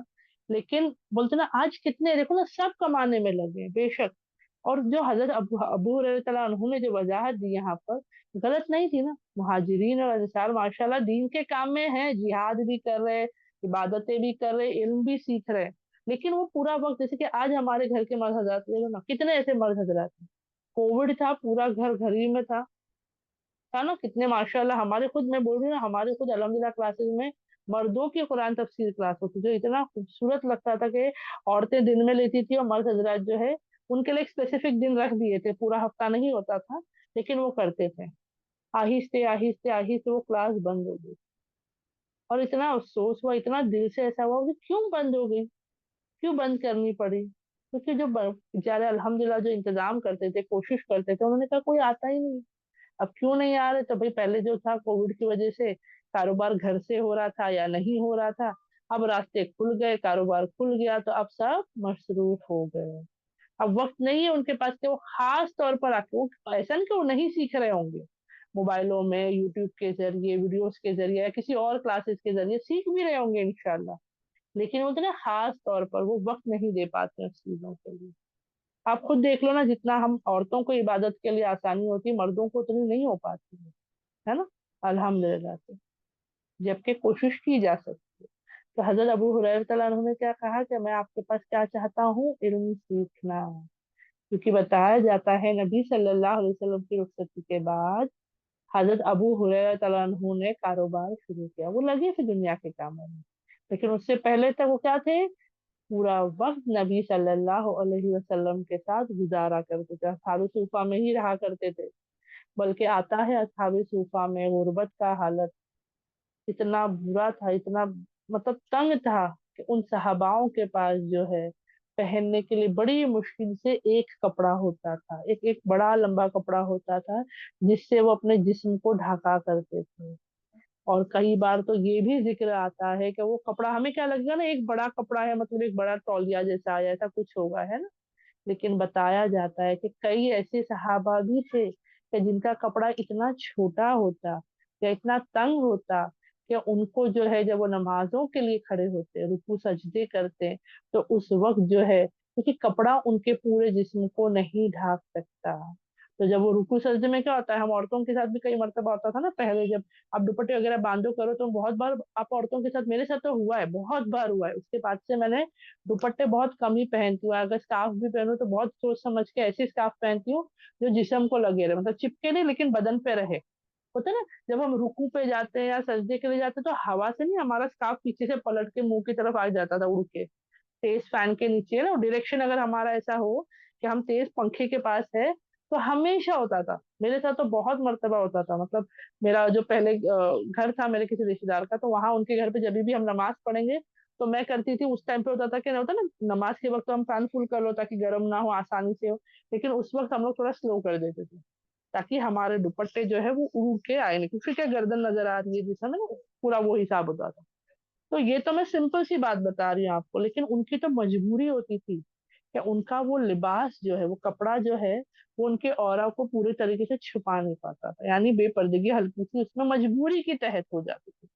لیکن بولتے نا آج کتنے دیکھو نا سب کمانے میں لگے ہیں، بے شک. اور جو حضرت ابو رضی اللہ عنہ نے جو وضاحت دی یہاں پر غلط نہیں تھی نا. مہاجرین اور انصار ماشاءاللہ دین کے کام میں ہیں، جہاد بھی کر رہے، عبادتیں بھی کر رہے، علم بھی سیکھ رہے. لیکن وہ پورا وقت جیسے کہ آج ہمارے گھر کے مرد حضرات لے لو نا، کتنے ایسے مرد حضرات ہیں. کووڈ تھا، پورا گھر گھر ہی میں تھا نا. کتنے ماشاءاللہ ہمارے خود، میں بول رہی ہوں نا، ہمارے خود الحمدللہ کلاسز میں مردوں کی قرآن تفسیر کلاس ہوتی جو اتنا خوبصورت لگتا تھا کہ عورتیں دن میں لیتی تھی اور مرد حضرات جو ہے ان کے لیے ایک اسپیسیفک دن رکھ دیے تھے. پورا ہفتہ نہیں ہوتا تھا لیکن وہ کرتے تھے. آہستہ آہستہ آہستہ وہ کلاس بند ہو گئی. اور اتنا افسوس ہوا، اتنا دل سے ایسا ہوا کہ کیوں بند ہو گئی، کیوں بند کرنی پڑی. کیونکہ جو بیچارے الحمدللہ جو انتظام کرتے تھے، کوشش کرتے تھے، انہوں نے کہا کوئی آتا ہی نہیں. اب کیوں نہیں آ رہے؟ تو بھائی پہلے جو تھا کووڈ کی وجہ سے کاروبار گھر سے ہو رہا تھا یا نہیں ہو رہا تھا. اب راستے کھل گئے، کاروبار کھل گیا تو اب سب مصروف ہو گئے. اب وقت نہیں ہے ان کے پاس کہ وہ خاص طور پر ایسا نہیں کہ وہ نہیں سیکھ رہے ہوں گے، موبائلوں میں یوٹیوب کے ذریعے، ویڈیوز کے ذریعے یا کسی اور کلاسز کے ذریعے سیکھ بھی رہے ہوں گے انشاءاللہ. لیکن وہ اتنے خاص طور پر وہ وقت نہیں دے پاتے اس چیزوں کے لیے. آپ خود دیکھ لو نا، جتنا ہم عورتوں کو عبادت کے لیے آسانی ہوتی ہے مردوں کو اتنی نہیں ہو پاتی ہے نا. الحمدللہ سے جبکہ کوشش کی جا سکتی ہے. تو حضرت ابو ہریرہ رضی اللہ عنہ نے کیا کہا کہ میں آپ کے پاس کیا چاہتا ہوں؟ علم سیکھنا. کیونکہ بتایا جاتا ہے نبی صلی اللہ علیہ وسلم کی رخصتی کے بعد حضرت ابو ہریرہ رضی اللہ عنہ نے کاروبار شروع کیا. وہ لگے تھے دنیا کے کاموں میں، لیکن اس سے پہلے تک وہ کیا تھے؟ پورا وقت نبی صلی اللہ علیہ وسلم کے ساتھ گزارا کرتے تھے، اصحاب صوفہ میں ہی رہا کرتے تھے. بلکہ آتا ہے اصحاب صوفہ میں غربت کا حالت اتنا برا تھا، اتنا مطلب تنگ تھا کہ ان صحاباؤں کے پاس جو ہے پہننے کے لیے بڑی مشکل سے ایک کپڑا ہوتا تھا، ایک ایک بڑا لمبا کپڑا ہوتا تھا جس سے وہ اپنے جسم کو ڈھکا کرتے تھے. اور کئی بار تو یہ بھی ذکر آتا ہے کہ وہ کپڑا ہمیں کیا لگے گا نا ایک بڑا کپڑا ہے، مطلب ایک بڑا تولیہ جیسا آیا ایسا کچھ ہوگا ہے نا. لیکن بتایا جاتا ہے کہ کئی ایسے صحابہ بھی تھے کہ جن کا کپڑا اتنا چھوٹا ہوتا یا اتنا تنگ ہوتا کہ ان کو جو ہے جب وہ نمازوں کے لیے کھڑے ہوتے، رکوع سجدے کرتے، تو اس وقت جو ہے کیونکہ کپڑا ان کے پورے جسم کو نہیں ڈھانپ سکتا، तो जब वो रुकू सजदे में क्या होता है, हम औरतों के साथ भी कई मर्तबा होता था ना पहले, जब आप दुपट्टे वगैरह बांधो करो तो बहुत बार आप औरतों के साथ, मेरे साथ तो हुआ है, बहुत बार हुआ है, उसके बाद से मैंने दुपट्टे बहुत कम ही पहनती हूँ। अगर स्कार्फ भी पहनूं तो बहुत सोच समझ के ऐसी स्कार्फ पहनती हूँ जो जिस्म को लगे रहे, मतलब चिपके नहीं लेकिन बदन पे रहे। होता है ना, जब हम रुकू पे जाते हैं या सजदे के लिए जाते हैं तो हवा से नहीं, हमारा स्कार्फ पीछे से पलट के मुंह की तरफ आ जाता था उड़ के, तेज फैन के नीचे ना डायरेक्शन अगर हमारा ऐसा हो कि हम तेज पंखे के पास है, तो हमेशा होता था मेरे साथ, तो बहुत मर्तबा होता था। मतलब मेरा जो पहले घर था मेरे किसी रिश्तेदार का, तो वहां उनके घर पे जब भी हम नमाज पढ़ेंगे तो मैं करती थी, उस टाइम पे होता था कि ना, होता ना नमाज के वक्त तो हम फैन फुल कर लो ताकि गर्म ना हो, आसानी से हो, लेकिन उस वक्त हम लोग थोड़ा स्लो कर देते थे ताकि हमारे दुपट्टे जो है वो उड़ के आए नहीं, क्योंकि क्या गर्दन नजर आ रही है जिसमें ना, पूरा वो हिसाब होता था। तो ये तो मैं सिंपल सी बात बता रही हूँ आपको, लेकिन उनकी तो मजबूरी होती थी कि उनका वो लिबास जो है, वो कपड़ा जो है, वो उनके ऑरा को पूरे तरीके से छुपा नहीं पाता था, यानी बेपर्दगी हल्की सी उसमें मजबूरी की तहत हो जाती थी।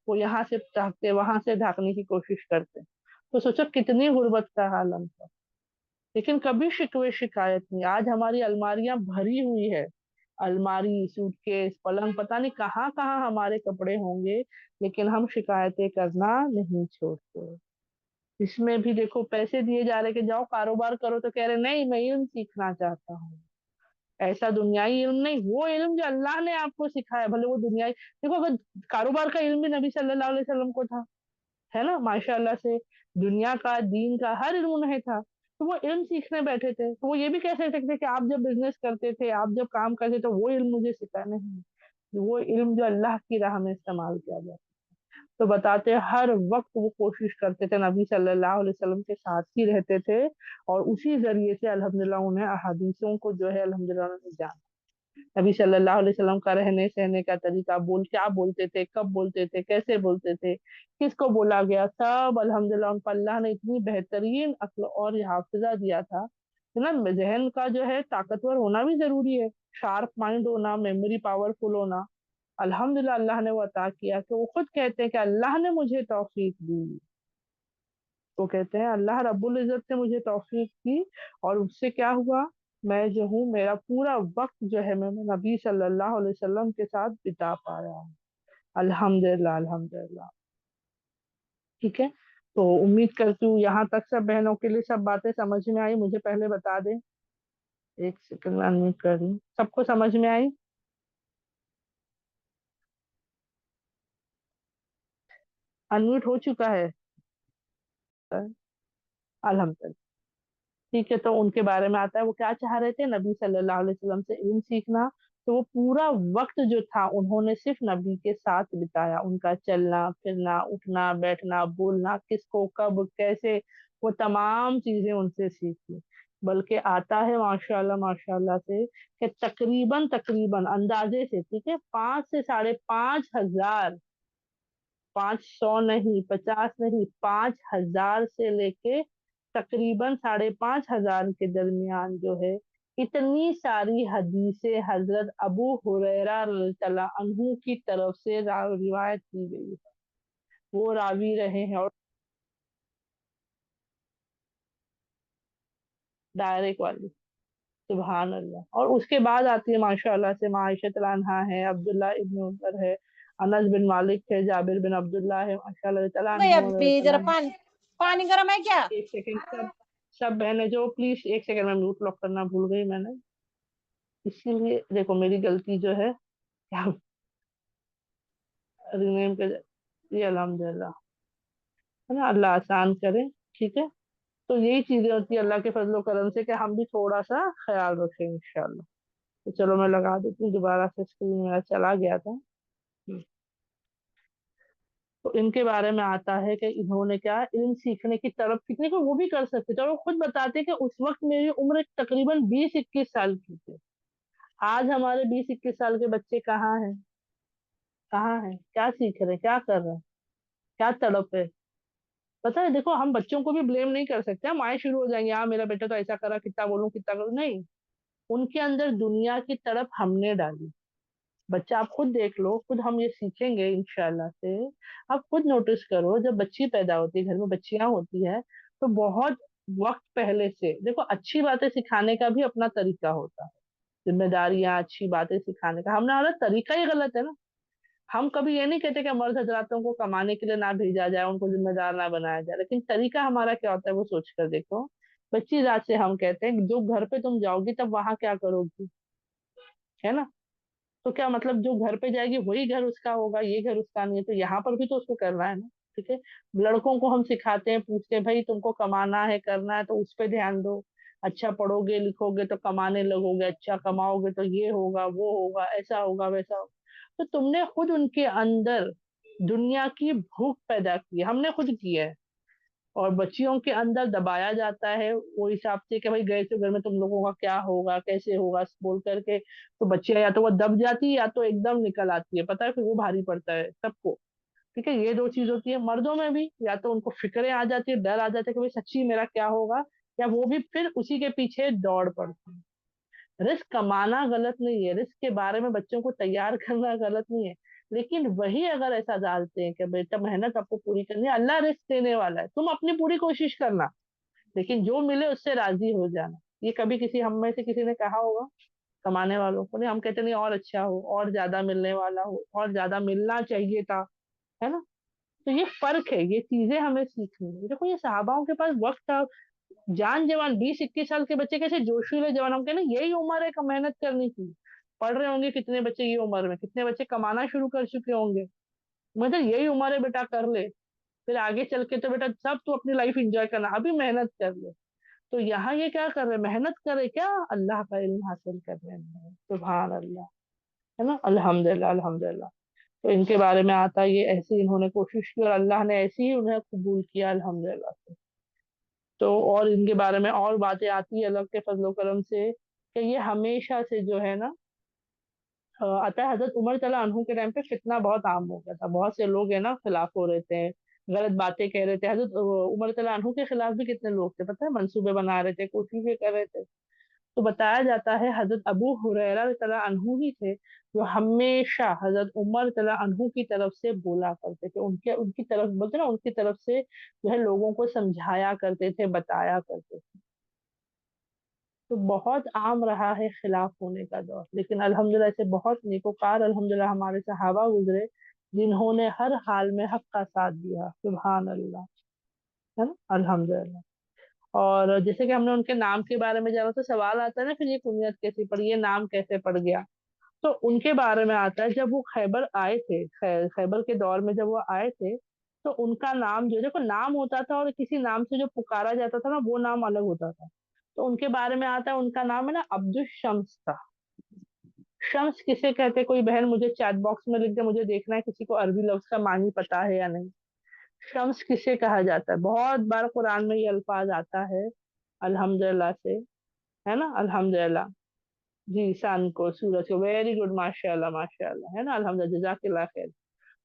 वो यहाँ से ढकते, वहां से ढकने की कोशिश करते, तो सोचो कितनी गुर्बत का हाल उनका। लेकिन कभी शिकवे शिकायत नहीं। आज हमारी अलमारियां भरी हुई है, अलमारी, सूटकेस, पलंग, पता नहीं कहाँ कहाँ हमारे कपड़े होंगे, लेकिन हम शिकायतें करना नहीं छोड़ते। इसमें भी देखो पैसे दिए जा रहे कि जाओ कारोबार करो, तो कह रहे नहीं मैं इल्म सीखना चाहता हूँ। ऐसा दुनियाई इल्म नहीं, वो इल्म जो अल्लाह ने आपको सिखाया, भले वो दुनियाई, देखो अगर कारोबार का इल्म भी नबी सल्लल्लाहु अलैहि वसल्लम को था, है ना, माशाल्लाह से, दुनिया का दीन का हर इल्म उन्हें था, तो वो इल्म सीखने बैठे थे, तो वो ये भी कह सकते थे कि आप जब बिजनेस करते थे, आप जब काम करते तो वो इल्म मुझे सिखा नहीं, वो इल्म जो अल्लाह की राह में इस्तेमाल किया जाए। तो बताते हैं हर वक्त वो कोशिश करते थे, नबी सल्लल्लाहु अलैहि वसल्लम के साथ ही रहते थे, और उसी जरिए से अल्हम्दुलिल्लाह उन्हें अहादीसों को जो है अल्हम्दुलिल्लाह उन्होंने जाना। नबी सल्लल्लाहु अलैहि वसल्लम का रहने सहने का तरीका, बोल क्या बोलते थे, कब बोलते थे, कैसे बोलते थे, किसको बोला गया, सब अल्हम्दुलिल्लाह उनको अल्लाह ने इतनी बेहतरीन अक्ल और हाफिजा दिया था कि ना, जहन का जो है ताकतवर होना भी जरूरी है, शार्प माइंड होना, मेमोरी पावरफुल होना। अल्हम्दुलिल्लाह अल्लाह ने वो अता किया, कि वो खुद कहते हैं कि अल्लाह ने मुझे तौफीक दी। वो कहते हैं अल्लाह रब्बुल इज्जत ने मुझे तौफीक दी, और उससे क्या हुआ, मैं जो हूँ, मेरा पूरा वक्त जो है मैं नबी सल्लल्लाहु अलैहि वसल्लम के साथ बिता पाया हूँ। अल्हम्दुलिल्लाह, अल्हम्दुलिल्लाह। ठीक है, तो उम्मीद करती हूँ यहाँ तक सब बहनों के लिए सब बातें समझ में आई। मुझे पहले बता दें, एक सेकंड में अनम्यूट कर रही हूँ, सबको समझ में आई? अनम्यूट हो चुका है? अल्हम्दुलिल्लाह। ठीक है, तो उनके बारे में आता है वो क्या चाह रहे थे, नबी सल्लल्लाहु अलैहि वसल्लम से इल्म सीखना। तो वो पूरा वक्त जो था उन्होंने सिर्फ नबी के साथ बिताया, उनका चलना फिरना, उठना बैठना, बोलना, किसको कब कैसे, वो तमाम चीजें उनसे सीखी। बल्कि आता है माशाल्लाह माशाल्लाह से कि तकरीबन तकरीबन अंदाजे से, ठीक है, 5 से 5.5 हजार, 500 नहीं, 50 नहीं, 5,000 से लेके तकरीबन 5,500 के दरमियान जो है, इतनी सारी हदीसें हजरत अबू हुरैरा रज़ियल्लाहु अन्हु की तरफ से रिवायत की गई है। वो रावी रहे हैं, और डायरेक्ट वाली, सुभान अल्लाह। और उसके बाद आती है माशाल्लाह से आयशा अन्हा है, अब्दुल्लाह इब्न उमर है, अनस बिन मालिक है, जाबिर बिन अब्दुल्लाह है, माशाल्लाह तआला गई अन्हुम अभी जरा तआला। पानी, पानी गर्म है क्या? एक सेकंड, सब बहनें जो प्लीज एक सेकंड में म्यूट लॉक करना भूल गई मैंने, इसीलिए देखो मेरी गलती जो है, क्या रिनेम के, ये अल्हम्दुलिल्लाह, है ना, अल्लाह आसान करे। ठीक है, तो यही चीजें होती है अल्लाह के फजलो करम से, कि हम भी थोड़ा सा ख्याल रखें इंशाल्लाह। तो चलो मैं लगा देती हूँ दोबारा से, स्क्रीन मेरा चला गया था। तो इनके बारे में आता है कि इन्होंने क्या इल्म सीखने की तरफ, सीखने को वो भी कर सकते थे, और वो खुद बताते कि उस वक्त मेरी उम्र तकरीबन 20-21 साल की थी। आज हमारे 20-21 साल के बच्चे कहाँ हैं, कहाँ हैं, क्या सीख रहे हैं, क्या कर रहे हैं, क्या तड़प है। पता है, देखो हम बच्चों को भी ब्लेम नहीं कर सकते, हम आए शुरू हो जाएंगे, हाँ मेरा बेटा तो ऐसा करा, कितना बोलूं कितना करूं, नहीं। उनके अंदर दुनिया की तड़प हमने डाली। बच्चा आप खुद देख लो, खुद हम ये सीखेंगे इंशाल्लाह से। आप खुद नोटिस करो, जब बच्ची पैदा होती है, घर में बच्चियां होती है, तो बहुत वक्त पहले से देखो, अच्छी बातें सिखाने का भी अपना तरीका होता है। जिम्मेदारियां, अच्छी बातें सिखाने का हमारा तरीका ही गलत है ना। हम कभी ये नहीं कहते कि मर्द हजरातों को कमाने के लिए ना भेजा जाए, उनको जिम्मेदार ना बनाया जाए, लेकिन तरीका हमारा क्या होता है वो सोच कर देखो। बच्ची जात से हम कहते हैं कि जो घर पे तुम जाओगी तब वहां क्या करोगी, है ना। तो क्या मतलब जो घर पे जाएगी वही घर उसका होगा, ये घर उसका नहीं है, तो यहाँ पर भी तो उसको करना है ना। ठीक है। लड़कों को हम सिखाते हैं, पूछते हैं भाई तुमको कमाना है, करना है तो उस पे ध्यान दो। अच्छा पढ़ोगे लिखोगे तो कमाने लगोगे, अच्छा कमाओगे तो ये होगा वो होगा, ऐसा होगा वैसा होगा। तो तुमने खुद उनके अंदर दुनिया की भूख पैदा की है, हमने खुद की है। और बच्चियों के अंदर दबाया जाता है वो हिसाब से कि भाई गए तो घर में तुम लोगों का क्या होगा, कैसे होगा बोल करके। तो बच्चियां या तो वो दब जाती है या तो एकदम निकल आती है, पता है, फिर वो भारी पड़ता है सबको। ठीक है, ये दो चीज होती है मर्दों में भी, या तो उनको फिक्रें आ जाती है, डर आ जाता है कि भाई सच्ची मेरा क्या होगा, या वो भी फिर उसी के पीछे दौड़ पड़ते हैं। रिस्क कमाना गलत नहीं है, रिस्क के बारे में बच्चों को तैयार करना गलत नहीं है, लेकिन वही अगर ऐसा डालते हैं कि बेटा मेहनत आपको पूरी करनी है, अल्लाह रिस्क देने वाला है, तुम अपनी पूरी कोशिश करना, लेकिन जो मिले उससे राजी हो जाना। ये कभी किसी हम में से किसी ने कहा होगा कमाने वालों को? नहीं, हम कहते नहीं और अच्छा हो, और ज्यादा मिलने वाला हो, और ज्यादा मिलना चाहिए था, है ना। तो ये फर्क है, ये चीजें हमें सीखनी है। देखो ये सहाबाओं के पास वक्त था, जान जवान 20-21 साल के बच्चे कैसे जोशीले जवान, हम कहते यही उम्र है मेहनत करने की। पढ़ रहे होंगे कितने बच्चे ये उम्र में, कितने बच्चे कमाना शुरू कर चुके होंगे। मतलब यही उम्र है बेटा, कर ले, फिर आगे चल के तो बेटा सब तू अपनी लाइफ एंजॉय करना, अभी मेहनत कर ले। तो यहाँ ये क्या कर रहे, मेहनत करे क्या, अल्लाह का इल्म हासिल कर रहे हैं, सुभान अल्लाह, है ना, अल्हम्दुलिल्लाह अल्हम्दुलिल्लाह। तो इनके बारे में आता है, ये ऐसी इन्होंने कोशिश की और अल्लाह ने ऐसी ही उन्हें कबूल किया, अल्हम्दुलिल्लाह से। तो और इनके बारे में और बातें आती है अल्लाह के फजलो करम से, कि ये हमेशा से जो है ना, आता है हजरत उमर तला अनहु के टाइम पे फितना बहुत आम हो गया था, बहुत से लोग है ना खिलाफ हो रहे थे, गलत बातें कह रहे थे। हजरत उमर तला अनहु के खिलाफ भी कितने लोग थे पता है, मंसूबे बना रहे थे, कोशिशें कर रहे थे। तो बताया जाता है हजरत अबू हुरैरा तला अनहु ही थे जो हमेशा हजरत उमर तला अनहु की तरफ से बोला करते थे, उनके उनकी तरफ बोलते ना, उनकी तरफ से जो है लोगों को समझाया करते थे, बताया करते थे। तो बहुत आम रहा है खिलाफ होने का दौर, लेकिन अल्हम्दुलिल्लाह से बहुत नेकोकार अल्हम्दुलिल्लाह हमारे सहाबा गुजरे, जिन्होंने हर हाल में हक का साथ दिया, सुभान अल्लाह, है ना, अल्हम्दुलिल्लाह। और जैसे कि हमने उनके नाम के बारे में जाना, तो सवाल आता है ना फिर ये कुनियत कैसे पड़ी, ये नाम कैसे पड़ गया। तो उनके बारे में आता है, जब वो खैबर आए थे, खैबर के दौर में जब वो आए थे, तो उनका नाम जो, देखो नाम होता था और किसी नाम से जो पुकारा जाता था ना वो नाम अलग होता था। तो उनके बारे में आता है, उनका नाम है ना अब्दुल शम्स था। शम्स किसे कहते, कोई बहन मुझे चैट बॉक्स में लिख दे, मुझे देखना है किसी को अरबी लफ्ज का मानी पता है या नहीं। शम्स किसे कहा जाता है, बहुत बार कुरान में ये अल्फाज आता है, अल्हम्दुलिल्लाह से, है ना, अल्हम्दुलिल्लाह। जी, सन को, सूरज को, वेरी गुड, माशाल्लाह माशाल्लाह, है ना, अल्हम्दुलिल्लाह, जज़ाकल्लाह खैर।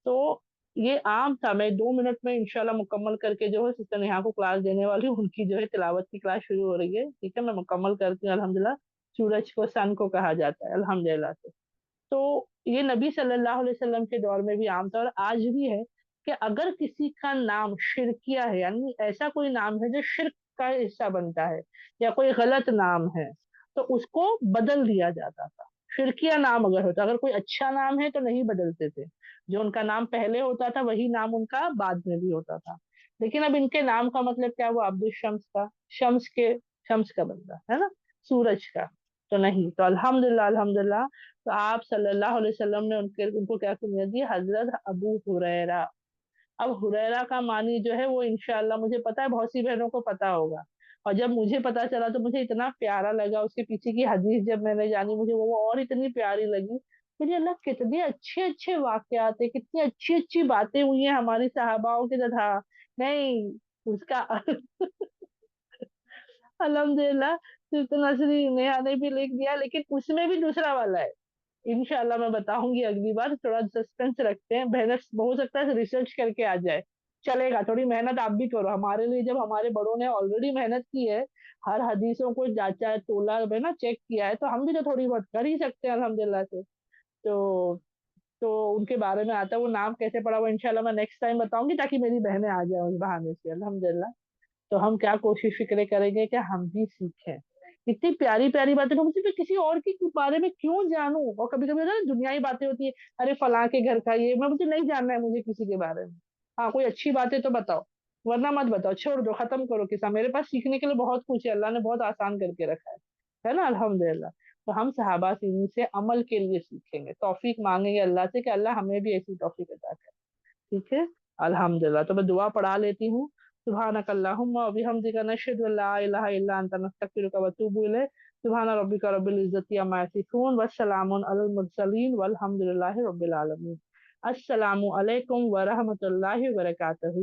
तो ये आम था, मैं 2 मिनट में इंशाल्लाह मुकम्मल करके जो है सिस्टर नेहा को क्लास देने वाली हूँ, उनकी जो है तिलावत की क्लास शुरू हो रही है, ठीक है, मैं मुकम्मल करती हूँ अल्हम्दुलिल्लाह। सूरज को सन को कहा जाता है अल्हम्दुलिल्लाह से। तो ये नबी सल्लल्लाहु अलैहि वसल्लम के दौर में भी आम था और आज भी है, कि अगर किसी का नाम शिरकिया है, यानी ऐसा कोई नाम है जो शिरक का हिस्सा बनता है, या कोई गलत नाम है, तो उसको बदल दिया जाता था। शिरकिया नाम अगर होता, अगर कोई अच्छा नाम है तो नहीं बदलते थे, जो उनका नाम पहले होता था वही नाम उनका बाद में भी होता था। लेकिन अब इनके नाम का मतलब क्या हुआ, अब्दुल शम्स का, शम्स के, शम्स का बंदा है ना, सूरज का तो नहीं। तो अल्हम्दुलिल्लाह अल्हम्दुलिल्लाह। तो आप सल्लल्लाहु अलैहि वसल्लम ने उनके उनको क्या कुनियत दी, हजरत अबू हुरैरा। अब हुरैरा का मानी जो है वो इंशाअल्लाह मुझे पता है बहुत सी बहनों को पता होगा, और जब मुझे पता चला तो मुझे इतना प्यारा लगा, उसके पीछे की हदीस जब मैंने जानी मुझे वो और इतनी प्यारी लगी। मुझे अल्लाह कितने अच्छे अच्छे वाकयात है, कितनी अच्छी अच्छी बातें हुई हैं हमारी सहाबाओं के तथा, नहीं उसका अल्हम्दुलिल्लाह, सिर्फ नसरी नेहा ने भी लिख दिया, लेकिन उसमें भी दूसरा वाला है। इंशाल्लाह मैं बताऊंगी अगली बार, थोड़ा सस्पेंस रखते हैं, मेहनत हो सकता है रिसर्च करके आ जाए, चलेगा, थोड़ी मेहनत आप भी करो हमारे लिए, जब हमारे बड़ों ने ऑलरेडी मेहनत की है, हर हदीसों को जांचा है, तोला है ना, चेक किया है, तो हम भी तो थोड़ी बहुत कर ही सकते हैं अल्हम्दुलिल्लाह से। तो तो उनके बारे में आता है, वो नाम कैसे पड़ा वो इंशाल्लाह मैं नेक्स्ट टाइम बताऊंगी, ताकि मेरी बहनें आ जाए उस बहाने से, अल्हम्दुलिल्लाह। तो हम क्या कोशिश फिक्र करेंगे कि हम भी सीखें, इतनी प्यारी-प्यारी बातें, तो मुझे मैं किसी और के बारे में क्यों जानूँ? और कभी-कभी होता है ना दुनियावी बातें होती है, अरे फलाँ के घर का ये, मैं मुझे नहीं जानना है मुझे किसी के बारे में। हाँ, कोई अच्छी बात है तो बताओ, वरना मत बताओ, छोड़ दो, खत्म करो किस्सा। मेरे पास सीखने के लिए बहुत कुछ है, अल्लाह ने बहुत आसान करके रखा है ना? अल्हम्दुलिल्लाह। तो हम सहाबा से इनसे अमल के लिए सीखेंगे, तौफीक माँगेंगे अल्लाह से कि अल्लाह हमें भी ऐसी तौफीक अता करे। ठीक है? अल्हम्दुलिल्लाह, तो मैं दुआ पढ़ा लेती हूँ। सुब्हानक अल्लाहुम्मा व बिहम्दिका नशहदु अल्ला इलाहा इल्ला अंता नस्तगफिरुका व अतूबु इलैक। सुब्हान रब्बिका रब्बिल इज्जति अम्मा यसिफून व सलामुन अलल मुरसलीन वल्हम्दुलिल्लाहि रब्बिल आलमीन। अस्सलामु अलैकुम व रहमतुल्लाहि व बरकातहू।